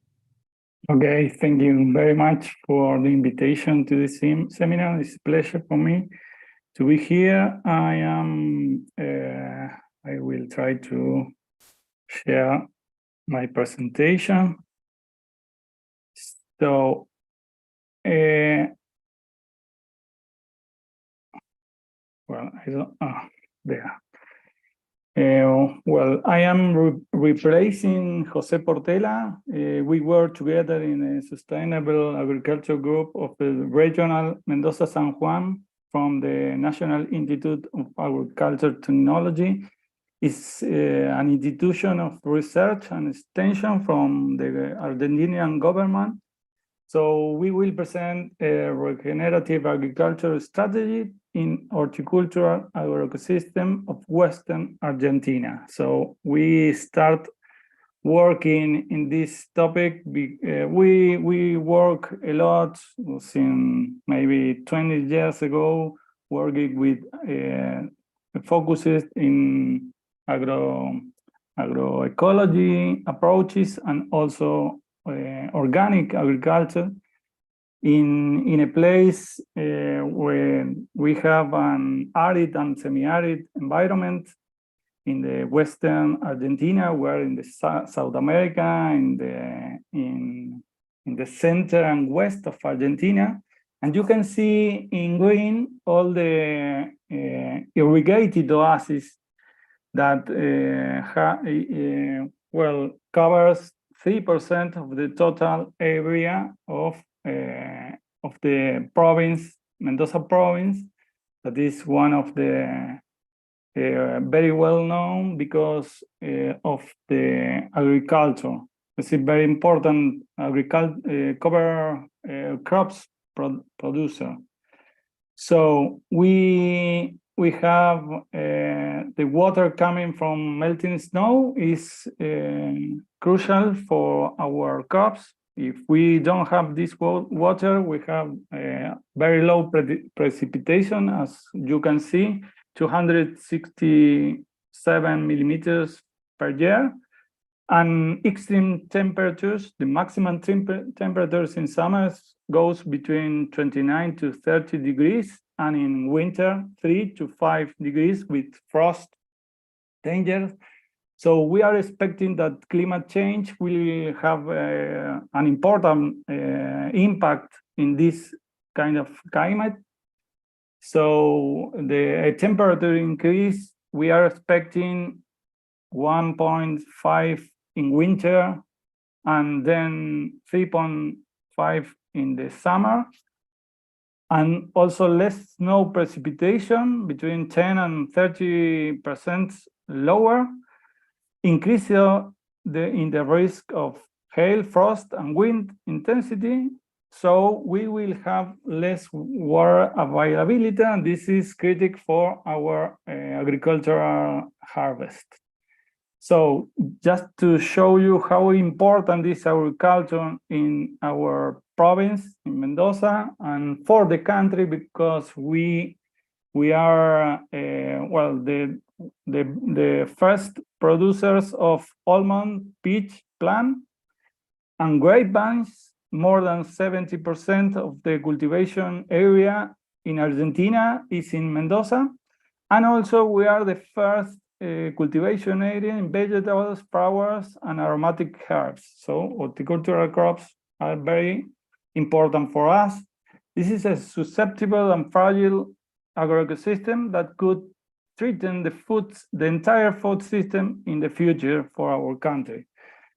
Okay, thank you very much for the invitation to this seminar. It's a pleasure for me to be here. I will try to share my presentation. So, well, I don't, there. Well, I am replacing Jose Portela. We work together in a sustainable agriculture group of the regional Mendoza San Juan from the National Institute of Agriculture Technology. It's an institution of research and extension from the Argentinian government. So we will present a regenerative agriculture strategy in horticultural agroecosystem of Western Argentina. So we start working in this topic. We work a lot since maybe 20 years ago, working with focuses in agroecology approaches and also organic agriculture in a place where we have an arid and semi-arid environment in the Western Argentina. We're in the South America, in the center and west of Argentina. And you can see in green all the irrigated oases that covers 3% of the total area of the province, Mendoza province. That is one of the very well known because of the agriculture. It's a very important cover crops producer. So we have the water coming from melting snow is crucial for our crops. If we don't have this water, we have very low precipitation, as you can see, 267 millimeters per year. And extreme temperatures, the maximum temperatures in summers goes between 29 to 30 degrees, and in winter, 3 to 5 degrees with frost dangers. So we are expecting that climate change will have an important impact in this kind of climate. So the temperature increase, we are expecting 1.5 in winter, and then 3.5 in the summer, and also less snow precipitation, between 10 and 30% lower, increase in the risk of hail, frost, and wind intensity. So we will have less water availability, and this is critical for our agricultural harvest. So just to show you how important is agriculture in our province, in Mendoza, and for the country, because we are well, the first producers of almond, peach, plum, and grapevines. More than 70% of the cultivation area in Argentina is in Mendoza. And also we are the first cultivation area in vegetables, flowers, and aromatic herbs. So horticultural crops are very important for us. This is a susceptible and fragile agroecosystem that could threaten the entire food system in the future for our country.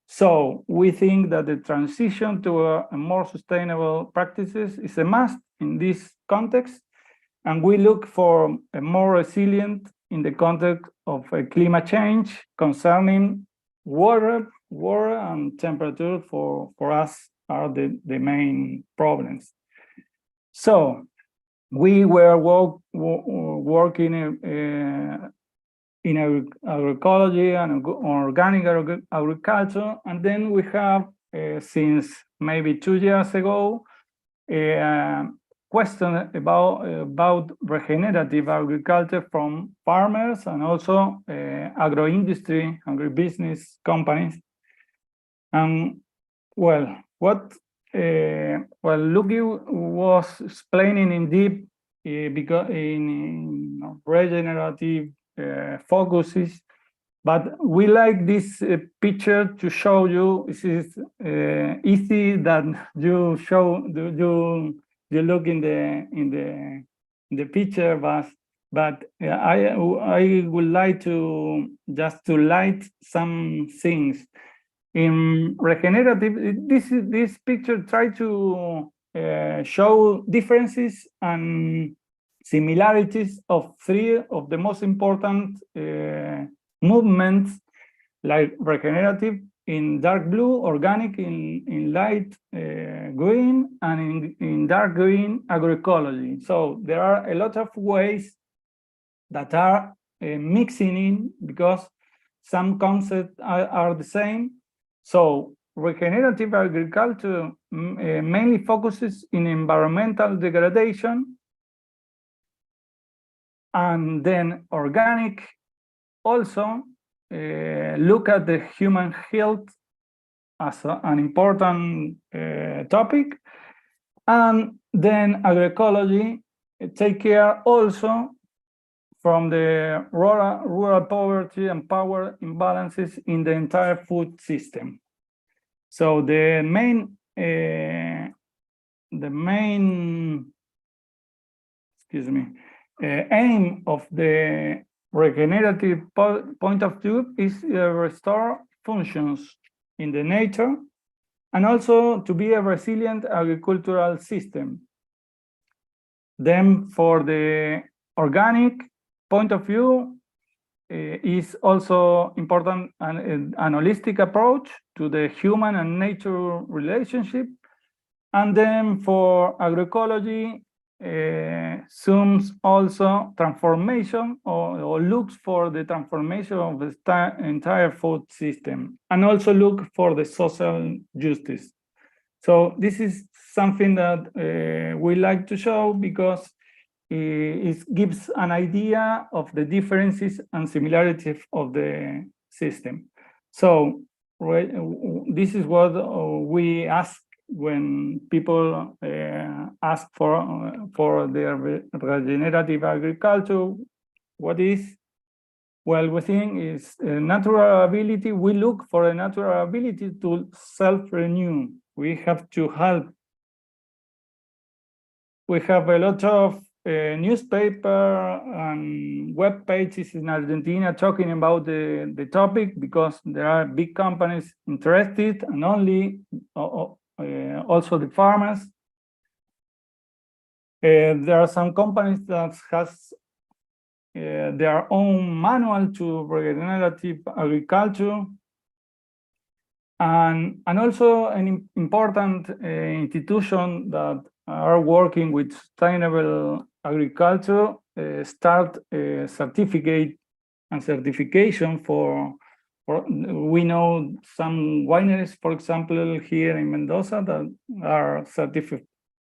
So we think that the transition to a more sustainable practices is a must in this context, and we look for a more resilient in the context of a climate change concerning water and temperature for us are the main problems. So we were working in agroecology and organic agriculture, and then we have, since maybe 2 years ago, a question about regenerative agriculture from farmers and also agro-industry, agribusiness companies. And well, what Loekie was explaining in deep, because in regenerative focuses, but we like this picture to show you. This is easy that you show you look in the picture, but I would like to just to light some things in regenerative. This picture try to show differences and similarities of 3 of the most important movements, like regenerative in dark blue, organic in light green, and in dark green, agroecology. So there are a lot of ways that are mixing in, because some concepts are the same. So regenerative agriculture mainly focuses in environmental degradation, and then organic also look at the human health as an important topic, and then agroecology take care also from the rural poverty and power imbalances in the entire food system. So the main aim of the regenerative point of view is restore functions in the nature, and also to be a resilient agricultural system. Then for the organic point of view, is also important an holistic approach to the human and nature relationship. And then for agroecology, zooms also transformation or looks for the transformation of the entire food system, and also look for the social justice. So this is something that we like to show, because it gives an idea of the differences and similarities of the system. So this is what we ask when people ask for their regenerative agriculture. What is? Well, we think is a natural ability. We look for a natural ability to self-renew. We have to help. We have a lot of newspaper and web pages in Argentina talking about the topic, because there are big companies interested, and also the farmers. There are some companies that has their own manual to regenerative agriculture, and also an important institution that are working with sustainable agriculture start a certificate and certification for we know some wineries, for example, here in Mendoza, that are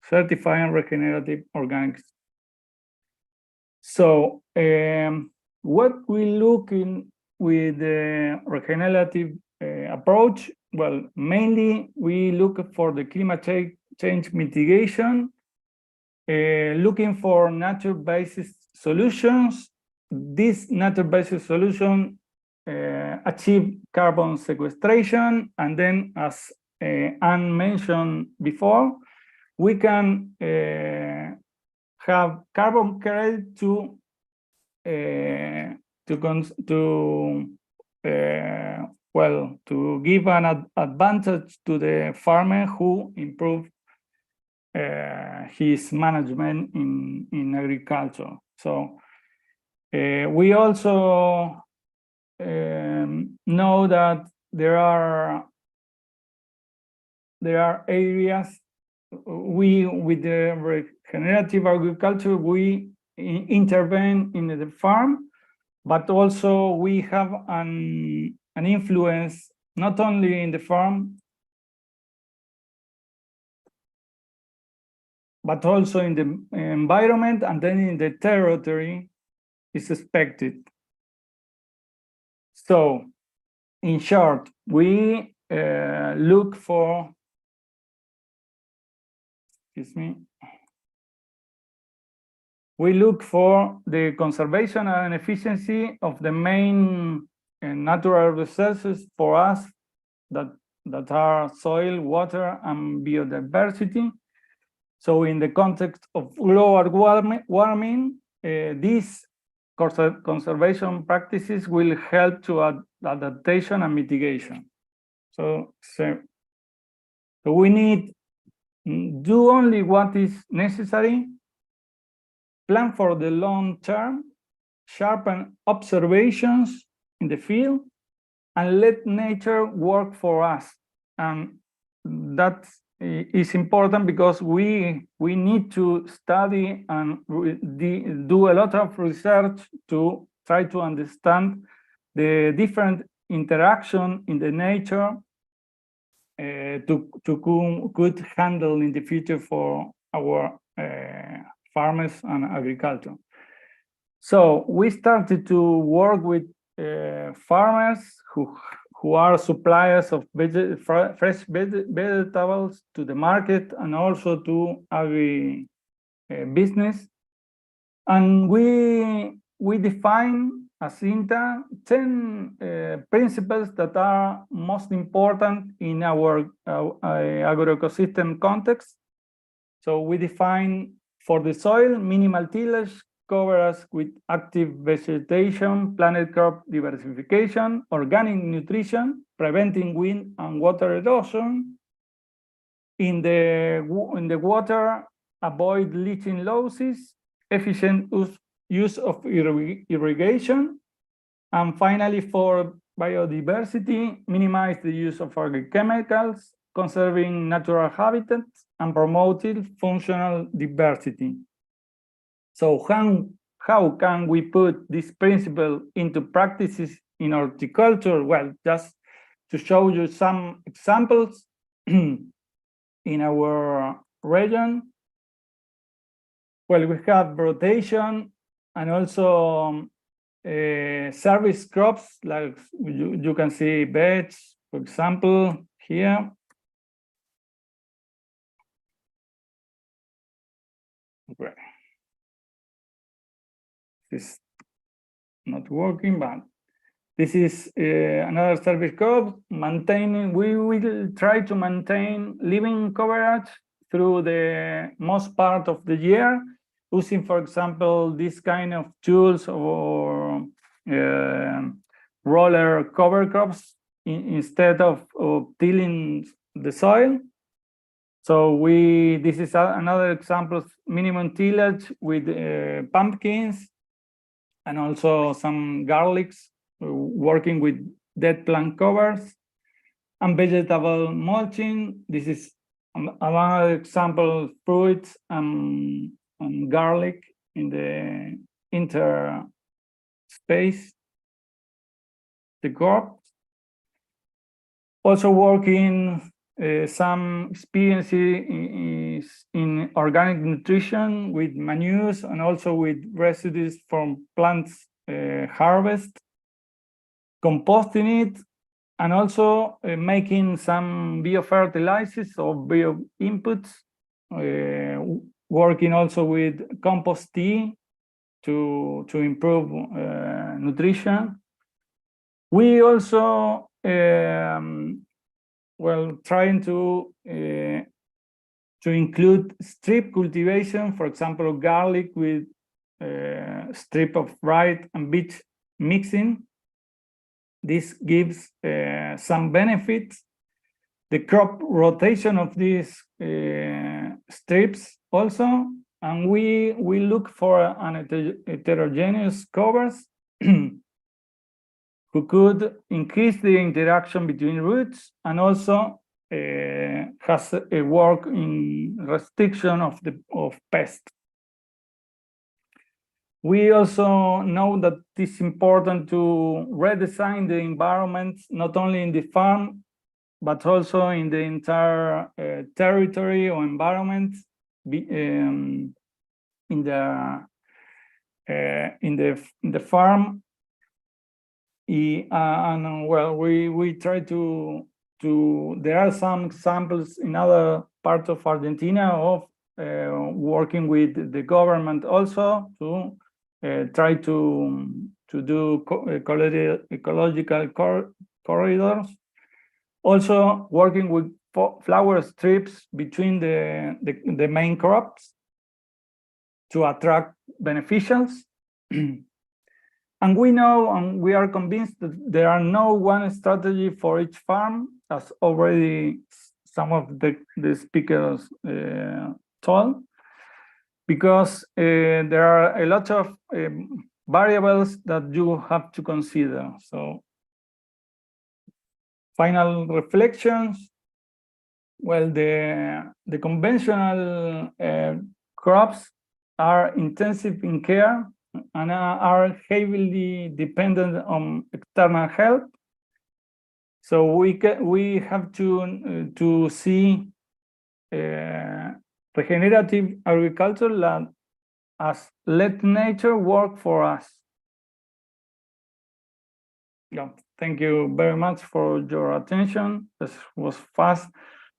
certifying regenerative organics. So what we look in with the regenerative approach, well, mainly we look for the climate change mitigation, looking for nature-based solutions. This nature-based solution achieve carbon sequestration, and then, as Anne mentioned before, we can have carbon credit to give an advantage to the farmer who improve his management in agriculture. So we also know that there are areas with the regenerative agriculture we intervene in the farm, but also we have an influence not only in the farm, but also in the environment, and then in the territory is expected. So, in short, we look for, we look for the conservation and efficiency of the main natural resources for us that are soil, water, and biodiversity. So in the context of global warming, these conservation practices will help to adaptation and mitigation. So we need do only what is necessary, plan for the long term, sharpen observations in the field, and let nature work for us. And that is important because we need to study and do a lot of research to try to understand the different interaction in the nature to could handle in the future for our farmers and agriculture. So we started to work with farmers who are suppliers of fresh vegetables to the market and also to agri business. And we define as INTA 10 principles that are most important in our agroecosystem context. So we define for the soil, minimal tillage, coverage with active vegetation, plant crop diversification, organic nutrition, preventing wind and water erosion. In the water, avoid leaching losses, efficient use of irrigation, and finally for biodiversity, minimize the use of agrochemicals, conserving natural habitats, and promoting functional diversity. So how can we put this principle into practices in horticulture? Well, just to show you some examples in our region. Well, we have rotation and also service crops, like you can see beds, for example, here. Okay. This is not working, but this is another service crop. Maintaining, we will try to maintain living coverage through the most part of the year, using, for example, this kind of tools or roller cover crops instead of tilling the soil. So this is another example of minimum tillage with pumpkins and also some garlics working with dead plant covers and vegetable mulching. This is another example of fruits and garlic in the interspace, the crop. Also working some experiences in organic nutrition with manures and also with residues from plants harvest, composting it, and also making some biofertilizers or bio inputs, working also with compost tea to improve nutrition. We also trying to include strip cultivation, for example, garlic with strip of rye and beet mixing. This gives some benefits. The crop rotation of these strips also, and we look for an heterogeneous covers who could increase the interaction between roots and also has a work in restriction of pests. We also know that it's important to redesign the environment, not only in the farm, but also in the entire territory or environment in the farm. And well, we try to there are some examples in other parts of Argentina of working with the government also to try to do ecological corridors. Also working with flower strips between the main crops to attract beneficials. And we know and we are convinced that there are no one strategy for each farm, as already some of the speakers told, because there are a lot of variables that you have to consider. So final reflections. Well, the conventional crops are intensive in care and are heavily dependent on external help. So we have to see regenerative agriculture as let nature work for us. Yeah, thank you very much for your attention. This was fast,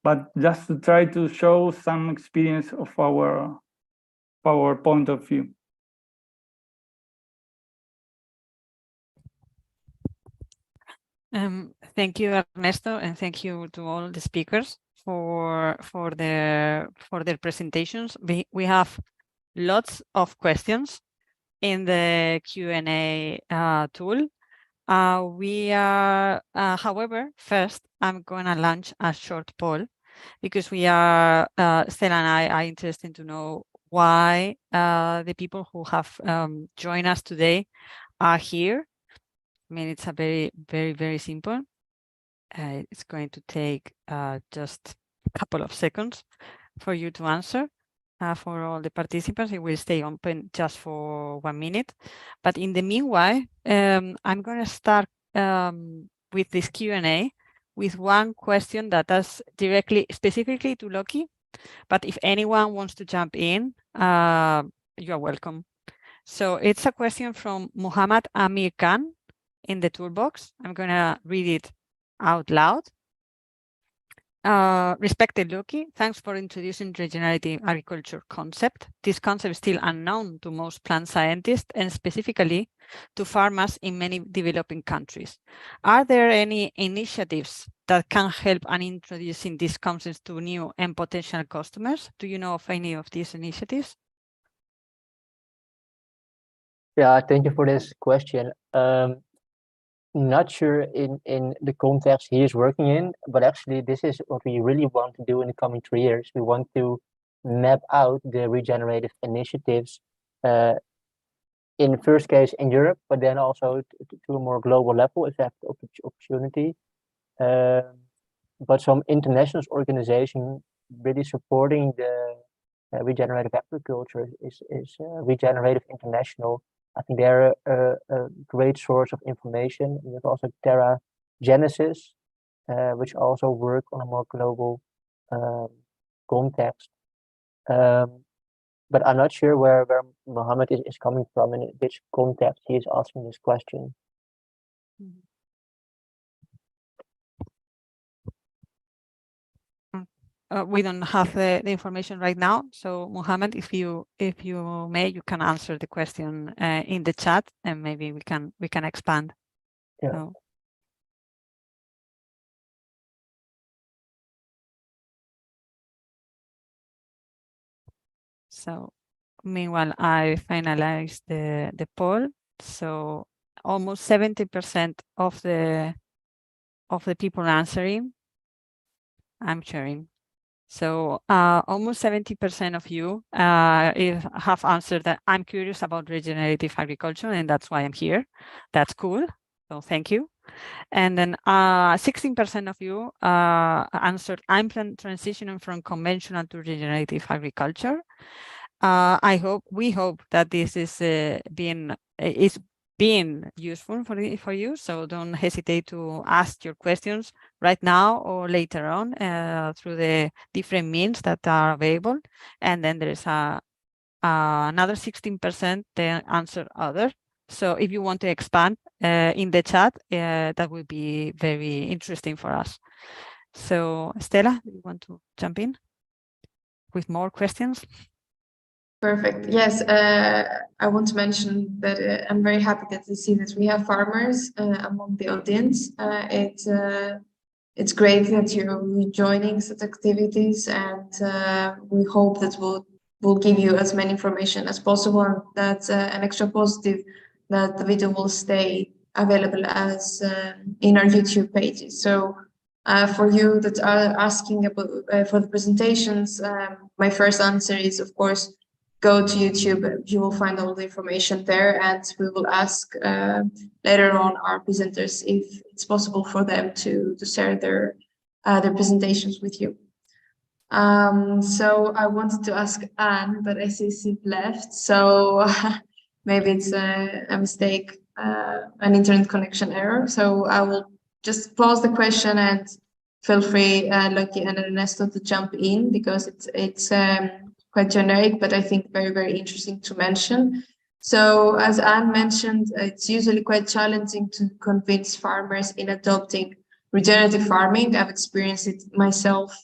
but just to try to show some experience of our point of view. Thank you, Ernesto, and thank you to all the speakers for their presentations. We have lots of questions in the Q&A tool. We are, however, first I'm going to launch a short poll because we are, Stella and I are interested to know why the people who have joined us today are here. I mean, it's a very, very, very simple. It's going to take just a couple of seconds for you to answer. For all the participants, it will stay open just for 1 minute. But in the meanwhile, I'm going to start with this Q&A with one question that is specifically to Loekie. But if anyone wants to jump in, you are welcome. So it's a question from Muhammad Amir Khan in the toolbox. I'm going to read it out loud. Respected Loekie, thanks for introducing regenerative agriculture concept. This concept is still unknown to most plant scientists and specifically to farmers in many developing countries. Are there any initiatives that can help in introducing these concepts to new and potential customers? Do you know of any of these initiatives? Yeah, thank you for this question. Not sure in the context he is working in, but actually this is what we really want to do in the coming 3 years. We want to map out the regenerative initiatives in the first case in Europe, but then also to a more global level if we have the opportunity. But some international organization really supporting the regenerative agriculture is Regenerative International. I think they're a great source of information. We have also Terra Genesis, which also work on a more global context. But I'm not sure where Mohammed is coming from and in which context he is asking this question. We don't have the information right now. So Mohammed, if you may, you can answer the question in the chat, and maybe we can expand. Yeah. So meanwhile, I finalized the poll. So almost 70% of the people answering. I'm sharing. So almost 70% of you have answered that I'm curious about regenerative agriculture, and that's why I'm here. That's cool. So thank you. And then 16% of you answered I'm transitioning from conventional to regenerative agriculture. We hope that this is being useful for you. So don't hesitate to ask your questions right now or later on through the different means that are available. And then there is another 16% that answer other. So if you want to expand in the chat, that would be very interesting for us. So Stella, do you want to jump in with more questions? Perfect. Yes, I want to mention that I'm very happy that to see that we have farmers among the audience. It's great that you're joining such activities, and we hope that we'll give you as many information as possible, and that's an extra positive that the video will stay available as in our YouTube pages. So for you that are asking about for the presentations, my first answer is, of course, go to YouTube. You will find all the information there, and we will ask later on our presenters if it's possible for them to share their presentations with you. So I wanted to ask Anne, but I see she left. So maybe it's a mistake, an internet connection error. So I will just pause the question and feel free, Loekie and Ernesto, to jump in, because it's quite generic, but I think very, very interesting to mention. So as Anne mentioned, it's usually quite challenging to convince farmers in adopting regenerative farming. I've experienced it myself,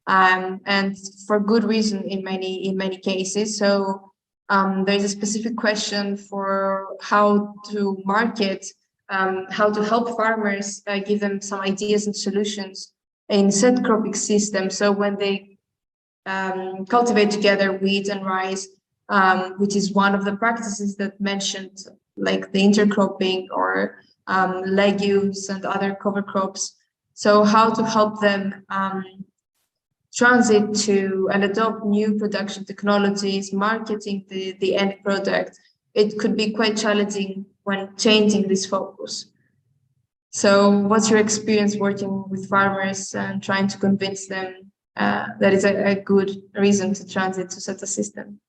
and for good reason in many cases. So there's a specific question for how to market, how to help farmers, give them some ideas and solutions in set cropping system. So when they cultivate together wheat and rice, which is one of the practices that mentioned, like the intercropping or legumes and other cover crops. So how to help them transit to and adopt new production technologies, marketing the end product. It could be quite challenging when changing this focus. So what's your experience working with farmers and trying to convince them that is a good reason to transit to such a system?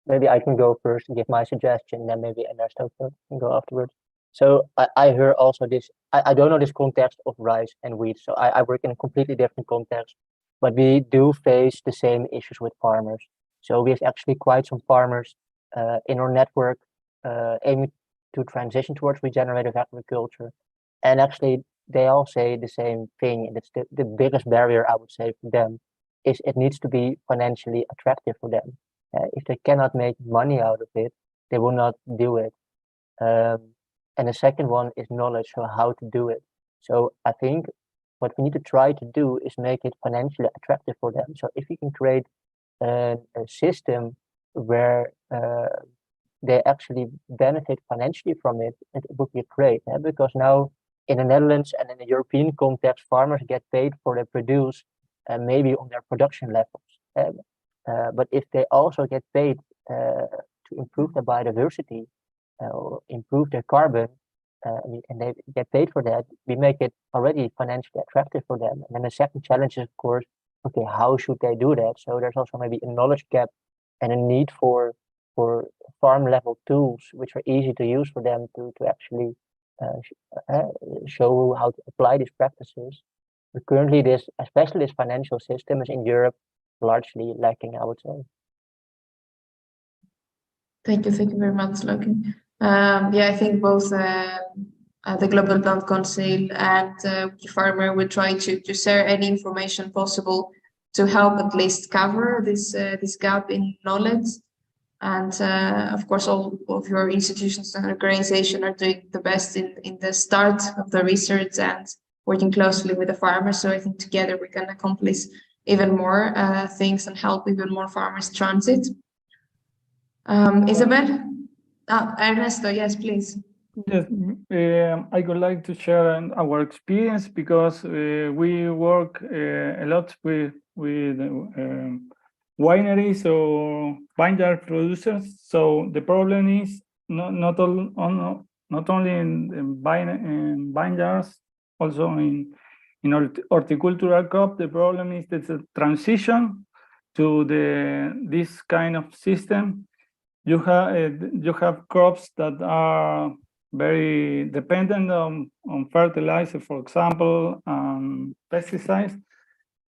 Maybe I can go first and give my suggestion, then maybe Ernesto can go afterwards. So I heard also this, I don't know this context of rice and wheat, so I work in a completely different context, but we do face the same issues with farmers. So we have actually quite some farmers in our network aiming to transition towards regenerative agriculture. And actually they all say the same thing, and it's the biggest barrier, I would say, for them is it needs to be financially attractive for them. If they cannot make money out of it, they will not do it. And the second one is knowledge, so how to do it. So I think what we need to try to do is make it financially attractive for them. So if we can create a system where they actually benefit financially from it, it would be great. Because now in the Netherlands and in the European context, farmers get paid for their produce maybe on their production levels. But if they also get paid to improve their biodiversity or improve their carbon, and they get paid for that, we make it already financially attractive for them. And then the second challenge is, of course, okay, how should they do that? So there's also maybe a knowledge gap and a need for farm level tools which are easy to use for them to actually show how to apply these practices. But currently, especially this financial system is in Europe largely lacking, I would say. Thank you very much, Loekie. Yeah, I think both the Global Plant Council and Wikifarmer will try to share any information possible to help at least cover this gap in knowledge. And of course, all of your institutions and organizations are doing the best in the start of the research and working closely with the farmers. So I think together we can accomplish even more things and help even more farmers transit. Isabel? Ernesto, yes, please. Yes, I would like to share our experience because we work a lot with wineries or vineyard producers. So the problem is not only in vineyards, also in horticultural crop. The problem is that the transition to this kind of system. You have crops that are very dependent on fertilizer, for example, pesticides.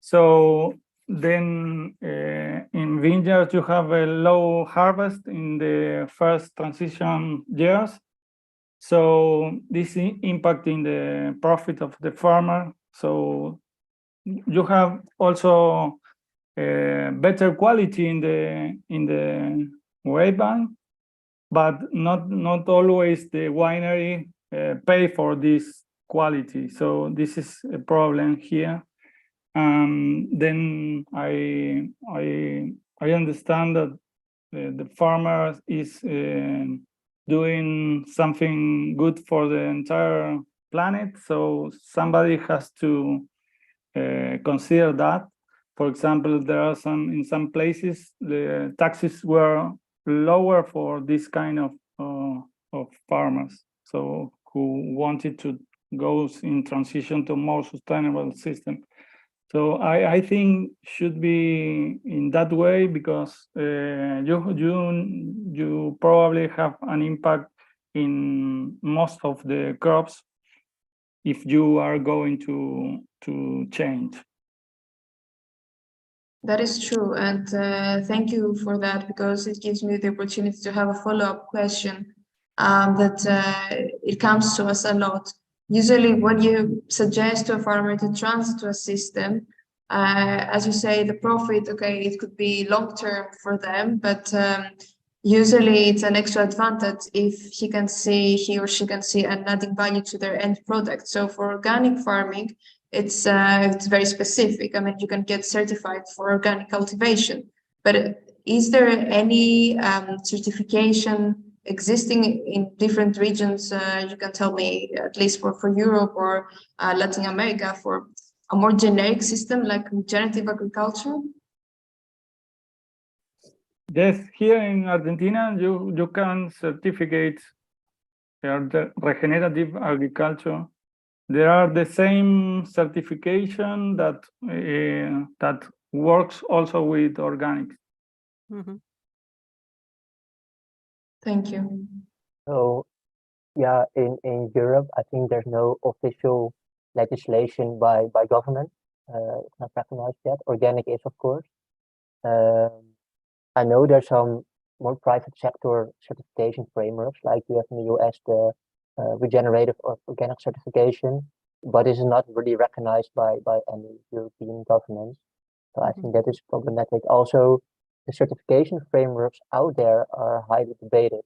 So then in vineyards, you have a low harvest in the first transition years. So this is impacting the profit of the farmer. So you have also better quality in the grapevine, but not always the winery pay for this quality. So this is a problem here. Then I understand that the farmer is doing something good for the entire planet. So somebody has to consider that. For example, there are in some places the taxes were lower for this kind of farmers, so who wanted to go in transition to a more sustainable system. So I think should be in that way, because you probably have an impact in most of the crops if you are going to change. That is true, and thank you for that, because it gives me the opportunity to have a follow-up question that it comes to us a lot. Usually when you suggest to a farmer to transit to a system, as you say, the profit, okay, it could be long-term for them, but usually it's an extra advantage if he or she can see an adding value to their end product. So for organic farming, it's very specific. I mean, you can get certified for organic cultivation, but is there any certification existing in different regions? You can tell me, at least for Europe or Latin America, for a more generic system like regenerative agriculture? Yes, here in Argentina, you can certificate the regenerative agriculture. There are the same certification that works also with organics. Mm-hmm. Thank you. So yeah, in Europe, I think there's no official legislation by government. It's not recognized yet. Organic is, of course. I know there's some more private sector certification frameworks, like you have in the US, the regenerative or organic certification, but it is not really recognized by any European governments. So I think that is problematic. Also, the certification frameworks out there are highly debated.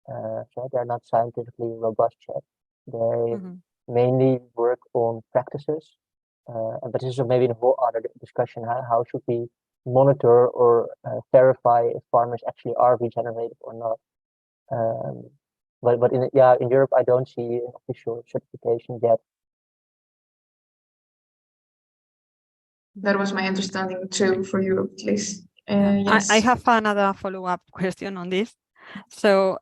So they're not scientifically robust yet. They mainly work on practices But this is maybe a whole other discussion. How should we monitor or verify if farmers actually are regenerative or not? But in Europe, I don't see an official certification yet. That was my understanding too for Europe, at least. Yes. I have another follow-up question on this. So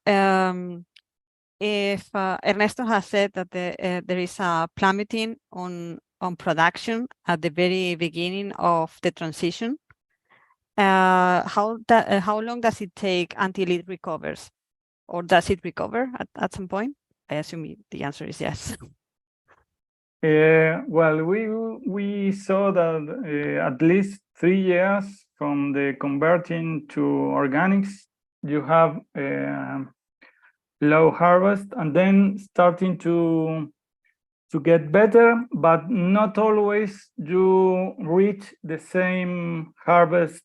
if Ernesto has said that there is a plummeting on production at the very beginning of the transition, how long does it take until it recovers? Or does it recover at some point? I assume the answer is yes. Well, we saw that at least 3 years from the converting to organics, you have low harvest, and then starting to get better, but not always you reach the same harvest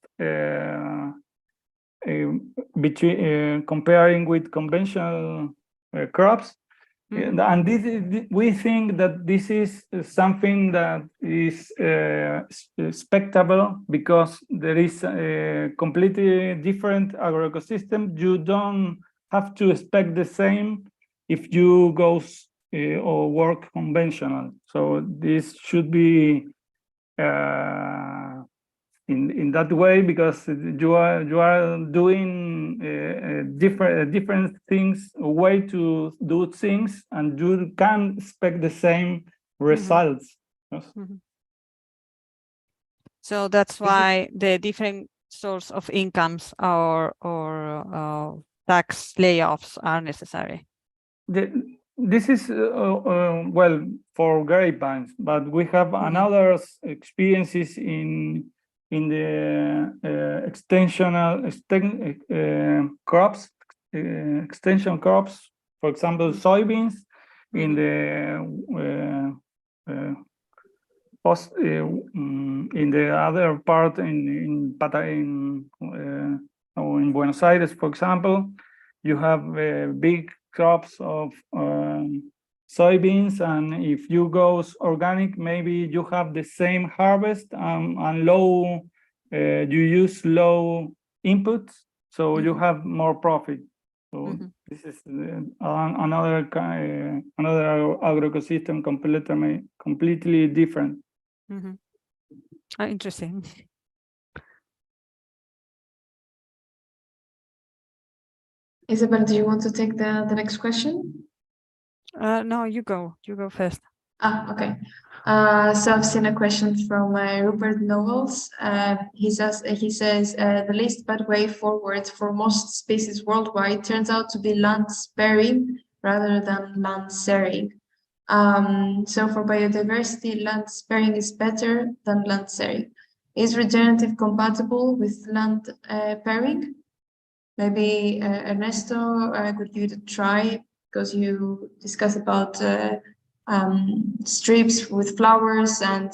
between comparing with conventional crops. And this is, we think that this is something that is expectable because there is a completely different agroecosystem. You don't have to expect the same if you go or work conventional. So this should be in that way, because you are doing different things, a way to do things, and you can expect the same results. So that's why the different source of incomes or tax layoffs are necessary. This is well for grapevines, but we have another experiences in the extension crops, for example, soybeans, in the in the other part in Buenos Aires, for example, you have big crops of soybeans, and if you go organic, maybe you have the same harvest and low, you use low inputs, so you have more profit. So this is another agroecosystem completely different. Interesting. Isabel, do you want to take the next question? No, you go first. Okay. So I've seen a question from Rupert Knowles. He says the least bad way forward for most species worldwide turns out to be land sparing rather than land sharing. So for biodiversity, land sparing is better than land sharing. Is regenerative compatible with land pairing? Maybe Ernesto, could give it a try, because you discuss about strips with flowers, and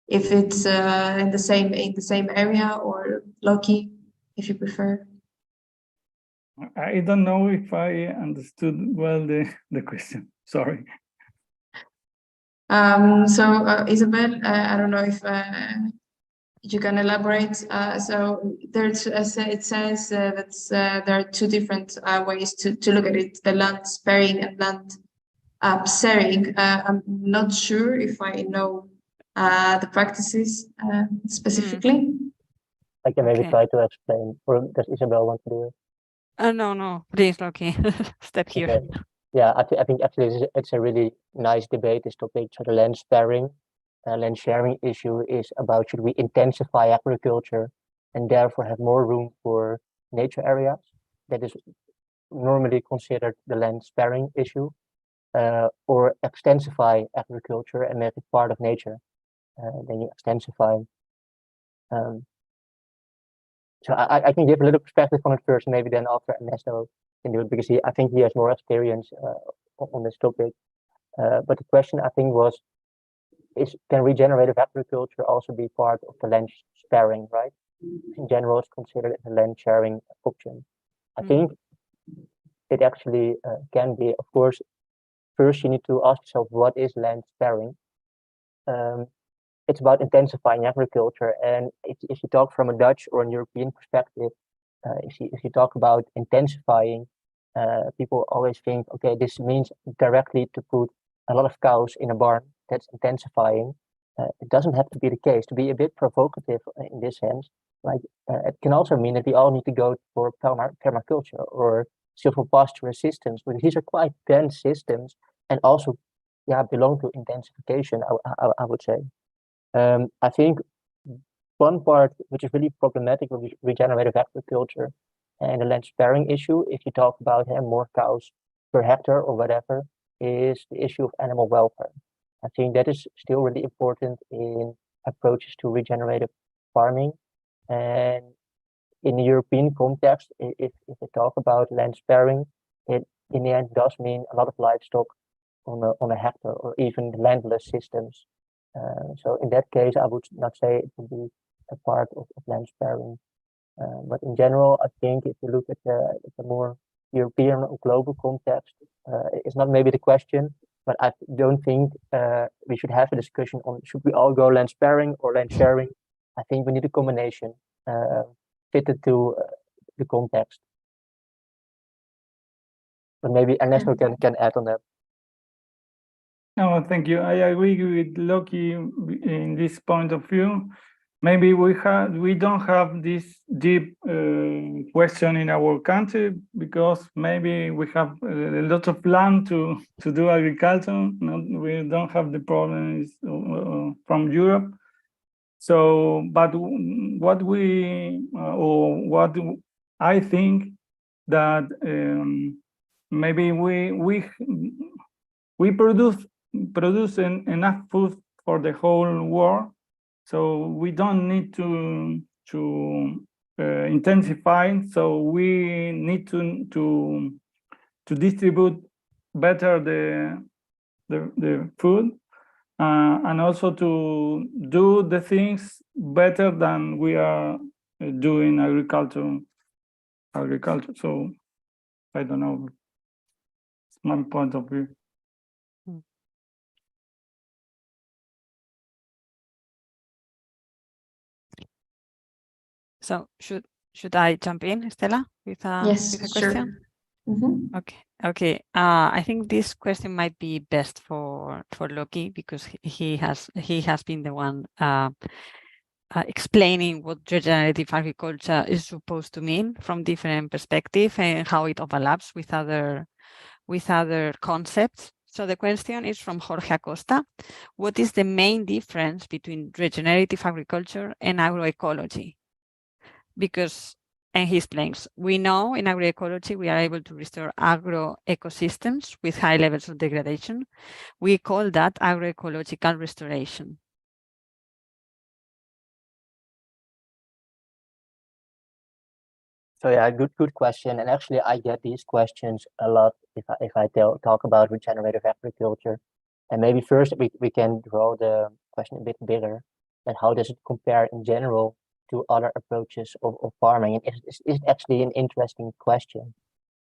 if it's in the same area, or Loekie, if you prefer. I don't know if I understood well the question. Sorry. So Isabel, I don't know if you can elaborate. So there's, it says that there are two different ways to look at it: the land sparing and land sharing. I'm not sure if I know the practices specifically. I can maybe try to explain, or does Isabel want to do it? No, please, Loekie, step here. Okay. Yeah, I think actually it's a really nice debate, this topic. So the land sparing, land sharing issue is about, should we intensify agriculture and therefore have more room for nature areas? That is normally considered the land sparing issue, or extensify agriculture and make it part of nature. Then you extensify. So I can give a little perspective on it first, maybe then after Ernesto can do it, because I think he has more experience on this topic. But the question, I think, was, can regenerative agriculture also be part of the land sparing, right? In general, it's considered a land sharing option. I think it actually can be. Of course, first you need to ask yourself, what is land sparing? it's about intensifying agriculture. And if you talk from a Dutch or a European perspective, if you talk about intensifying, people always think, okay, this means directly to put a lot of cows in a barn. That's intensifying. It doesn't have to be the case. To be a bit provocative in this sense, like it can also mean that we all need to go for permaculture or silvopasture systems, because these are quite dense systems and also, belong to intensification. I would say. I think one part which is really problematic with regenerative agriculture and the land sparing issue, if you talk about more cows per hectare or whatever, is the issue of animal welfare. I think that is still really important in approaches to regenerative farming. And in the European context, if we talk about land sparing, it in the end does mean a lot of livestock on a hectare or even landless systems. So in that case, I would not say it would be a part of land sparing. But in general, I think if you look at the more European or global context, it's not maybe the question, but I don't think we should have a discussion on should we all go land sparing or land sharing. I think we need a combination fitted to the context. But maybe Ernesto can add on that. No, thank you. I agree with Loekie in this point of view. Maybe we don't have this deep question in our country because maybe we have a lot of land to do agriculture. We don't have the problems from Europe. So, but what I think that maybe we produce enough food for the whole world, so we don't need to intensify. So we need to distribute better the food and also to do the things better than we are doing agriculture. So I don't know. It's my point of view. So should I jump in, Stella, with a question? Mm-hmm. Okay. I think this question might be best for Loekie because he has been the one explaining what regenerative agriculture is supposed to mean from different perspectives and how it overlaps with other concepts. So the question is from Jorge Acosta. What is the main difference between regenerative agriculture and agroecology? Because, and he explains, we know in agroecology we are able to restore agroecosystems with high levels of degradation. We call that agroecological restoration. So yeah, good question. And actually, I get these questions a lot if I talk about regenerative agriculture. And maybe first we can draw the question a bit bigger. And how does it compare in general to other approaches of farming? And it's actually an interesting question.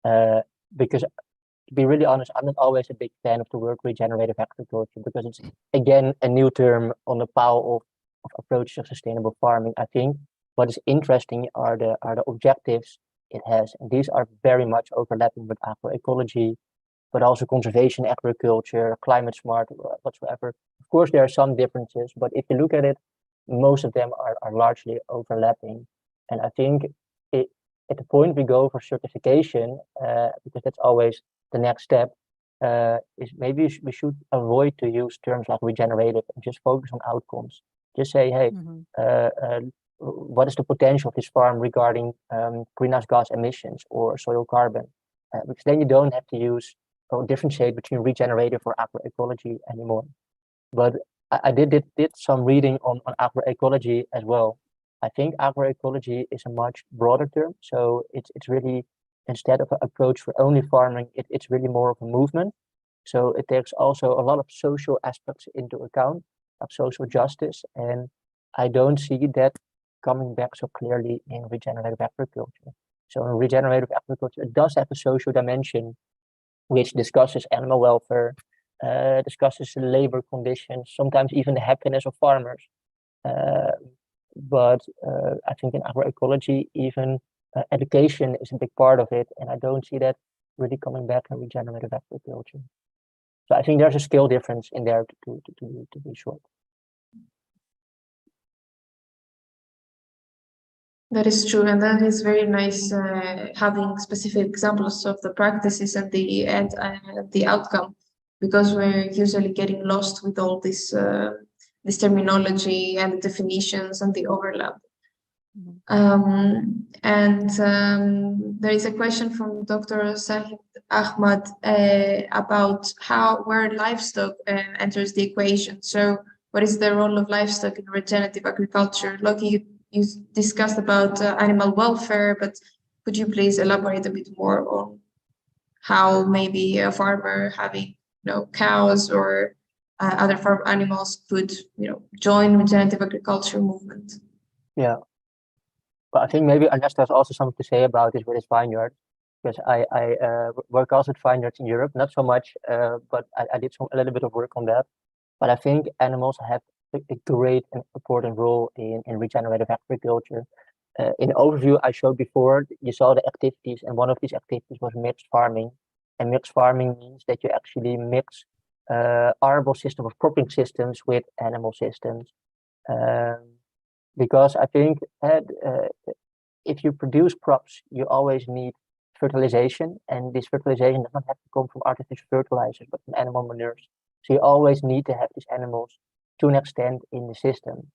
Because to be really honest, I'm not always a big fan of the word regenerative agriculture because it's again a new term on the pile of approaches of sustainable farming. I think what is interesting are the objectives it has, and these are very much overlapping with agroecology, but also conservation agriculture, climate smart, whatsoever. Of course, there are some differences, but if you look at it, most of them are largely overlapping. And I think at the point we go for certification, because that's always the next step, is maybe we should avoid to use terms like regenerative and just focus on outcomes. Just say, hey, what is the potential of this farm regarding greenhouse gas emissions or soil carbon? Because then you don't have to use or differentiate between regenerative or agroecology anymore. But I did some reading on agroecology as well. I think agroecology is a much broader term. So it's really, instead of an approach for only farming, it's really more of a movement. So it takes also a lot of social aspects into account, of social justice. And I don't see that coming back so clearly in regenerative agriculture. So in regenerative agriculture, it does have a social dimension, which discusses animal welfare, discusses labor conditions, sometimes even the happiness of farmers. But I think in agroecology, even education is a big part of it, and I don't see that really coming back in regenerative agriculture. So I think there's a scale difference in there to be short. That is true, and that is very nice having specific examples of the practices and the outcome, because we're usually getting lost with all this this terminology and the definitions and the overlap. There is a question from Dr. Sahid Ahmad about where livestock enters the equation. So, what is the role of livestock in regenerative agriculture? Loekie, you discussed about animal welfare, but could you please elaborate a bit more on how maybe a farmer having cows or other farm animals could join regenerative agriculture movement? Yeah, but I think maybe Ernesto has also something to say about this with his vineyard, because I work also with vineyards in Europe, not so much, but I did a little bit of work on that. But I think animals have a great and important role in regenerative agriculture. In the overview I showed before, you saw the activities, and one of these activities was mixed farming. And mixed farming means that you actually mix arable system of cropping systems with animal systems. Because I think if you produce crops, you always need fertilization, and this fertilization does not have to come from artificial fertilizers, but from animal manures. So you always need to have these animals to an extent in the system.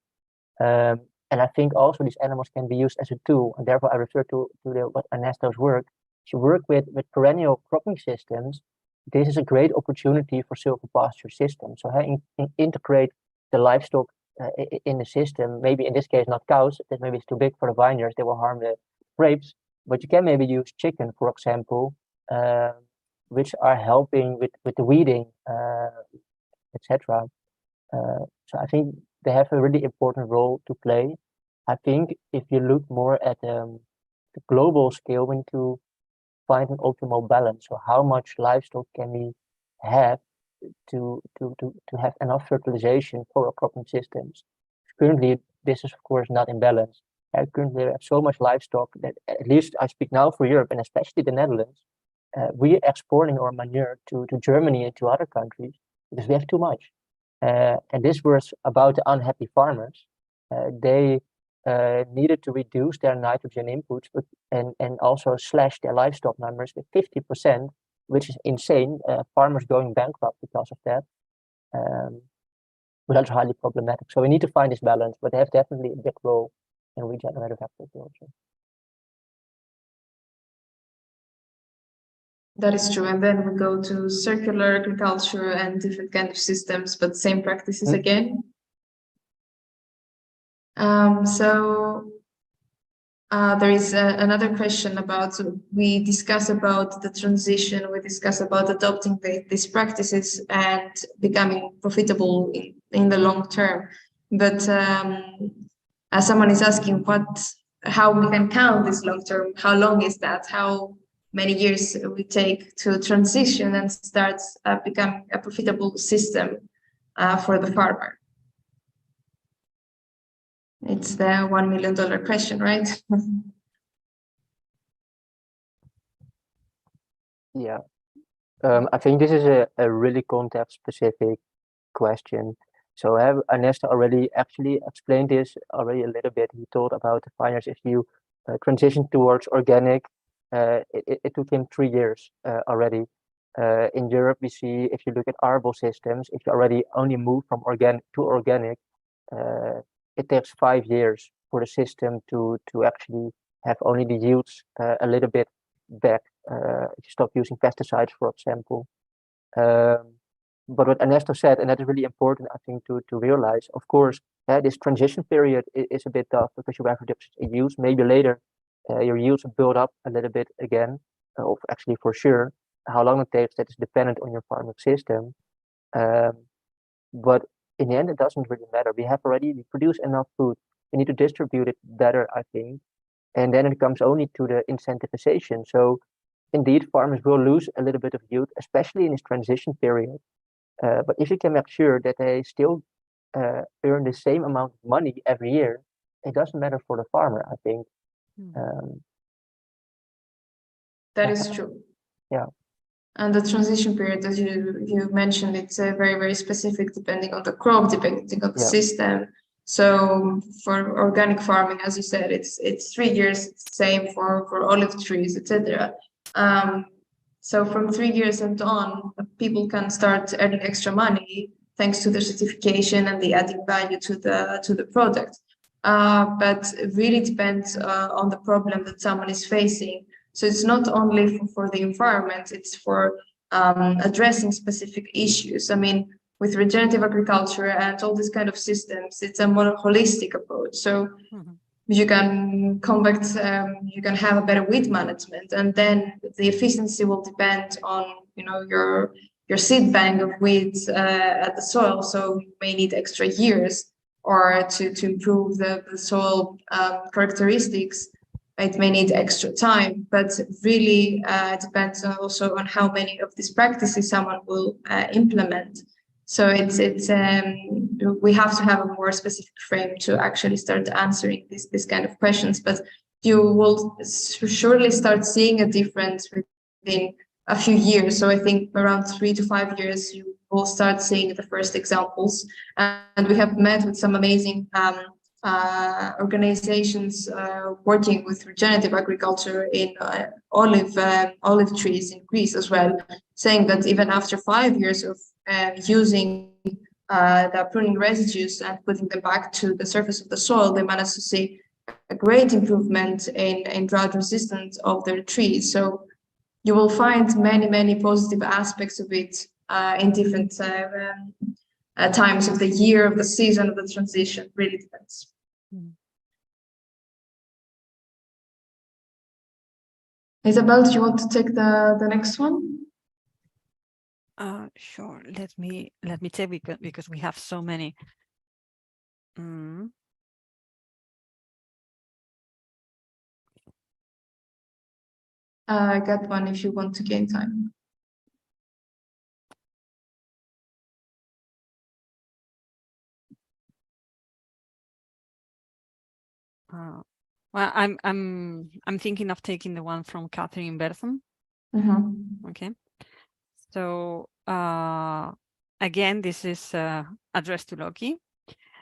And I think also these animals can be used as a tool, and therefore I refer to what Ernesto's work. If you work with perennial cropping systems, this is a great opportunity for silvopasture systems. So integrate the livestock in the system, maybe in this case not cows, that maybe it's too big for the vineyards, they will harm the grapes, but you can maybe use chicken, for example, which are helping with the weeding, etc. So I think they have a really important role to play. I think if you look more at the global scale, we need to find an optimal balance. So how much livestock can we have to have enough fertilization for our cropping systems? Currently, this is of course not in balance. Currently, we have so much livestock that, at least I speak now for Europe and especially the Netherlands, we are exporting our manure to Germany and to other countries because we have too much. And this was about the unhappy farmers. They needed to reduce their nitrogen inputs, and also slash their livestock numbers with 50%, which is insane. Farmers going bankrupt because of that. But that's highly problematic. So we need to find this balance, but they have definitely a big role in regenerative agriculture. That is true. And then we go to circular agriculture and different kind of systems, but same practices again. There is another question about, we discuss about the transition, we discuss about adopting these practices and becoming profitable in the long term. But someone is asking how we can count this long term, how long is that? How many years we take to transition and start becoming a profitable system for the farmer? It's the $1 million question, right? Yeah, I think this is a really context-specific question. So Ernesto already actually explained this already a little bit. He told about the vineyards. If you transition towards organic, it took him 3 years already. In Europe, we see, if you look at arable systems, if you already only move from organic to organic, it takes 5 years for the system to actually have only the yields a little bit back. If you stop using pesticides, for example. But what Ernesto said, and that is really important, I think, to realize, of course, this transition period is a bit tough because you have reduced yields. Maybe later your yields will build up a little bit again, or actually for sure. How long it takes, that is dependent on your farming system. But in the end, it doesn't really matter. We produce enough food. We need to distribute it better, I think. And then it comes only to the incentivization. So indeed, farmers will lose a little bit of yield, especially in this transition period. But if you can make sure that they still earn the same amount of money every year, it doesn't matter for the farmer, I think. That is true. Yeah. And the transition period, as you mentioned, it's very, very specific depending on the crop, depending on the system. So for organic farming, as you said, it's 3 years. It's the same for olive trees, etc. So from 3 years and on, people can start earning extra money thanks to the certification and the adding value to the product. But it really depends on the problem that someone is facing. So it's not only for the environment, it's for addressing specific issues. I mean, with regenerative agriculture and all these kind of systems, it's a more holistic approach. So you can convert, you can have a better weed management, and then the efficiency will depend on, you know, your seed bank of weeds at the soil. So you may need extra years, or to improve the soil characteristics, it may need extra time, but really depends also on how many of these practices someone will implement. So it's we have to have a more specific frame to actually start answering this kind of questions. But you will surely start seeing a difference within a few years. So I think around 3 to 5 years, you will start seeing the first examples. And we have met with some amazing organizations working with regenerative agriculture in olive trees in Greece as well, saying that even after 5 years of using the pruning residues and putting them back to the surface of the soil, they managed to see a great improvement in drought resistance of their trees. So you will find many positive aspects of it in different times of the year, of the season, of the transition. Really depends. Isabel, do you want to take the next one? Sure. Let me check because we have so many. I got one if you want to gain time. Well, I'm thinking of taking the one from Catherine Bertham. Okay. So again, this is addressed to Loekie.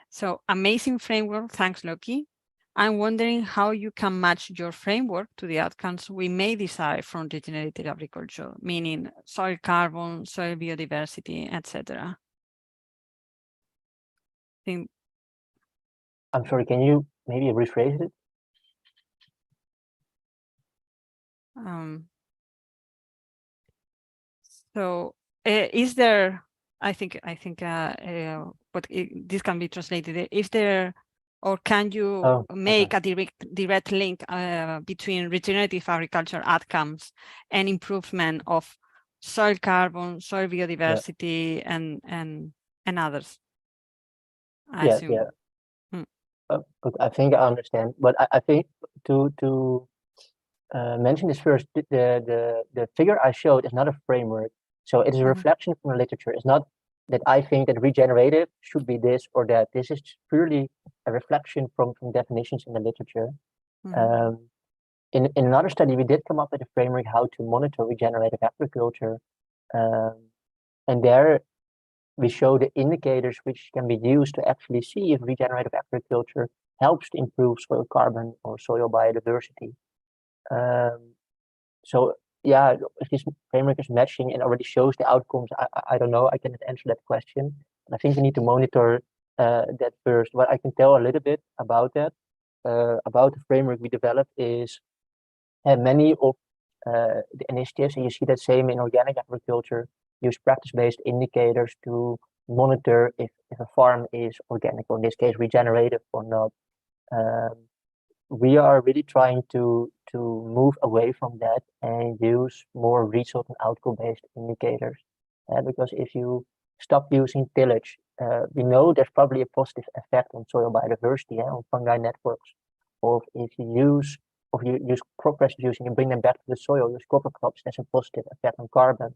So amazing framework, thanks Loekie. I'm wondering how you can match your framework to the outcomes we may desire from regenerative agriculture, meaning soil carbon, soil biodiversity, etc. I'm sorry, can you maybe rephrase it? So is there, I think but this can be translated, is there, or can you make a direct link between regenerative agriculture outcomes and improvement of soil carbon, soil biodiversity, and others? I assume. But I think I understand, but I think to mention this first, the figure I showed is not a framework, so it is a reflection from the literature. It's not that I think that regenerative should be this or that. This is purely a reflection from definitions in the literature. In another study, we did come up with a framework how to monitor regenerative agriculture, and there we show the indicators which can be used to actually see if regenerative agriculture helps to improve soil carbon or soil biodiversity. So yeah, if this framework is matching and already shows the outcomes, I don't know, I cannot answer that question. I think we need to monitor that first. What I can tell a little bit about that, about the framework we developed is many of the initiatives, and you see that same in organic agriculture, use practice-based indicators to monitor if a farm is organic, or in this case regenerative or not. We are really trying to move away from that and use more result and outcome-based indicators. Because if you stop using tillage, we know there's probably a positive effect on soil biodiversity, on fungi networks. Or if you use crop residues and you bring them back to the soil, use cover crops, there's a positive effect on carbon.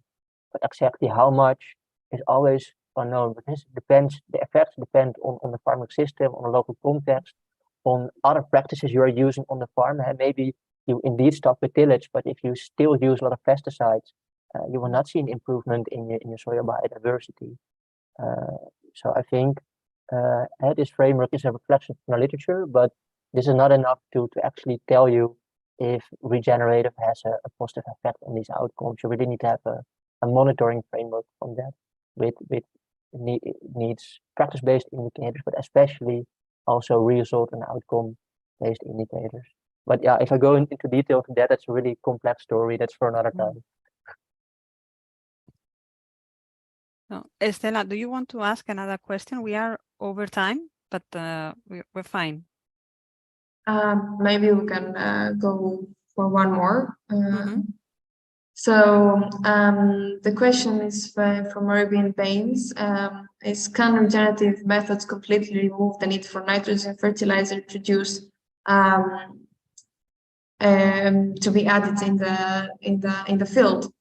But exactly how much is always unknown, because it depends, the effects depend on the farming system, on the local context, on other practices you are using on the farm. And maybe you indeed stop with tillage, but if you still use a lot of pesticides, you will not see an improvement in your soil biodiversity. So I think this framework is a reflection from the literature, but this is not enough to actually tell you if regenerative has a positive effect on these outcomes. You really need to have a monitoring framework from that with needs practice-based indicators, but especially also result and outcome-based indicators. But yeah, if I go into detail to that, that's a really complex story. That's for another time. No. Stella, do you want to ask another question? We are over time, but we're fine. Maybe we can go for one more. So the question is from Arabian Baines. Is can regenerative methods completely remove the need for nitrogen fertilizer produced to be added in the field?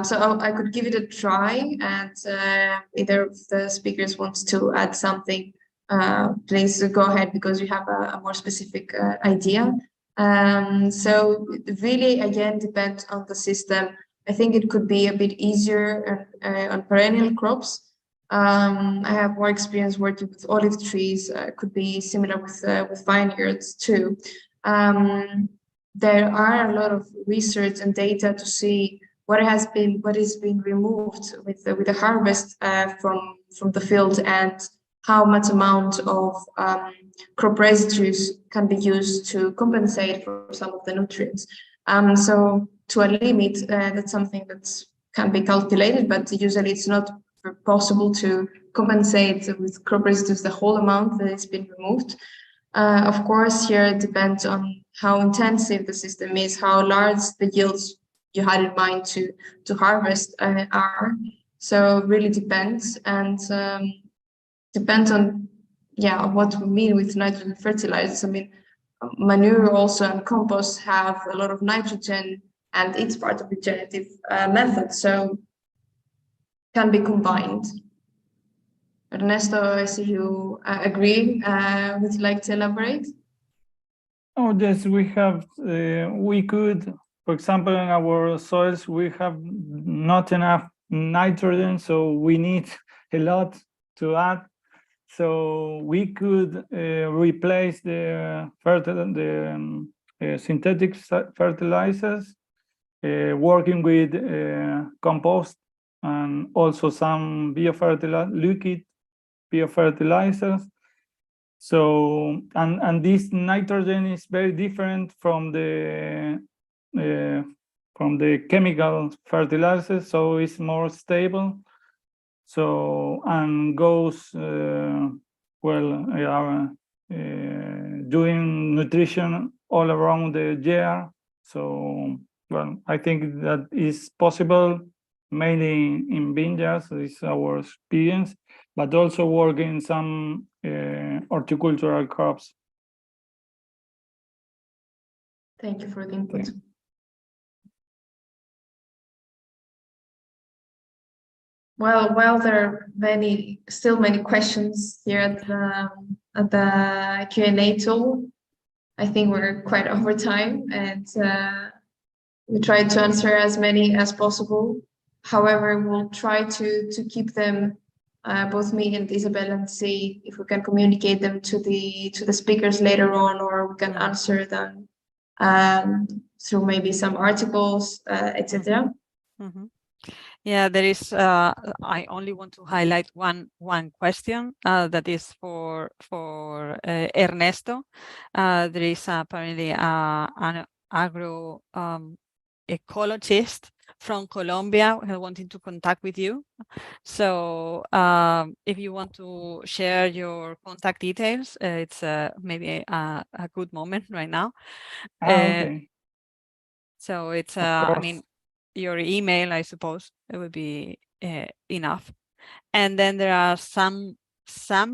So I could give it a try, and either of the speakers wants to add something, please go ahead, because you have a more specific idea. So it really, again, depends on the system. I think it could be a bit easier on perennial crops. I have more experience working with olive trees. Could be similar with vineyards too. There are a lot of research and data to see what is being removed with the harvest from the field, and how much amount of crop residues can be used to compensate for some of the nutrients. So to a limit, that's something that can be calculated, but usually it's not possible to compensate with crop residues the whole amount that has been removed. Of course, here it depends on how intensive the system is, how large the yields you had in mind to harvest are. So it really depends, and depends on what we mean with nitrogen fertilizers. I mean, manure also and compost have a lot of nitrogen, and it's part of the regenerative method, so can be combined. Ernesto, I see you agree. Would you like to elaborate? Oh, yes, we have, we could, for example, in our soils, we have not enough nitrogen, so we need a lot to add. So we could replace the synthetic fertilizers, working with compost and also some liquid biofertilizers. So, and this nitrogen is very different from the chemical fertilizers, so it's more stable. So, and goes doing nutrition all around the year. So, well, I think that is possible mainly in vineyards, this is our experience, but also working some horticultural crops. Thank you for the input. Okay. Well, there are still many questions here at the Q&A tool. I think we're quite over time, and we try to answer as many as possible. However, we'll try to keep them, both me and Isabel, and see if we can communicate them to the speakers later on, or we can answer them through maybe some articles, etc. Yeah, there is. I only want to highlight one question that is for Ernesto. There is apparently an agro ecologist from Colombia wanting to contact with you. So if you want to share your contact details, it's maybe a good moment right now. Okay. So it's I mean, your email, I suppose, it would be enough. And then there are some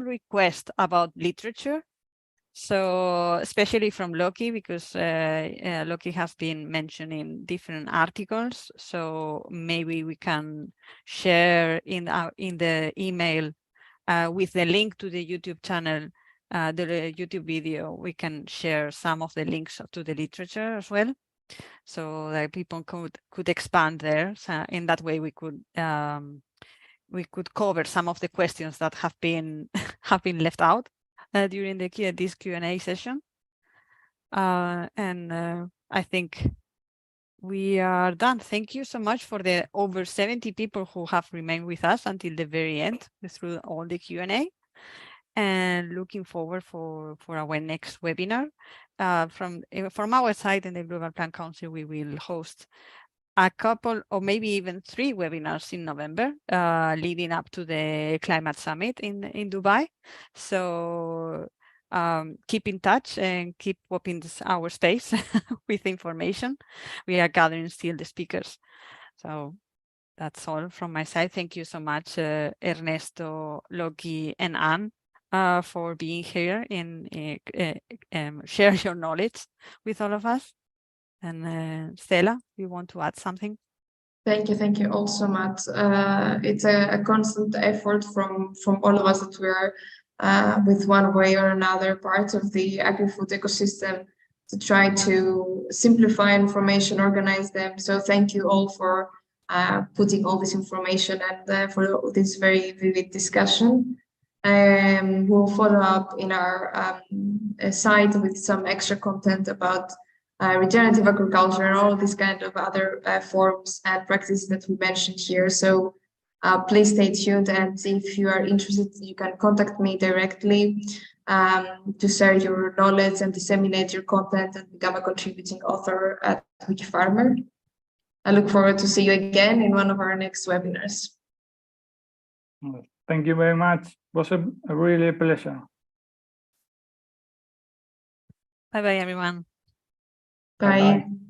requests about literature. So especially from Loekie, because Loekie has been mentioned in different articles. So maybe we can share in the email with the link to the YouTube channel, the YouTube video, we can share some of the links to the literature as well, so that people could expand there. So in that way, we could cover some of the questions that have been left out during this Q&A session. And I think we are done. Thank you so much for the over 70 people who have remained with us until the very end through all the Q&A. And looking forward for our next webinar. From our side in the Global Plant Council, we will host a couple or maybe even 3 webinars in November, leading up to the Climate Summit in Dubai. So keep in touch and keep opening our space with information. We are gathering still the speakers. So that's all from my side. Thank you so much, Ernesto, Loekie, and Anne, for being here and share your knowledge with all of us. And Stella, you want to add something? Thank you all so much. It's a constant effort from all of us that we are with one way or another part of the agri-food ecosystem to try to simplify information, organize them. So thank you all for putting all this information and for this very vivid discussion. We'll follow up in our site with some extra content about regenerative agriculture and all these kind of other forms and practices that we mentioned here. So please stay tuned, and if you are interested, you can contact me directly to share your knowledge and disseminate your content and become a contributing author at Wikifarmer. I look forward to see you again in one of our next webinars. Thank you very much. It was a really pleasure. Bye-bye, everyone. Bye. Bye-bye.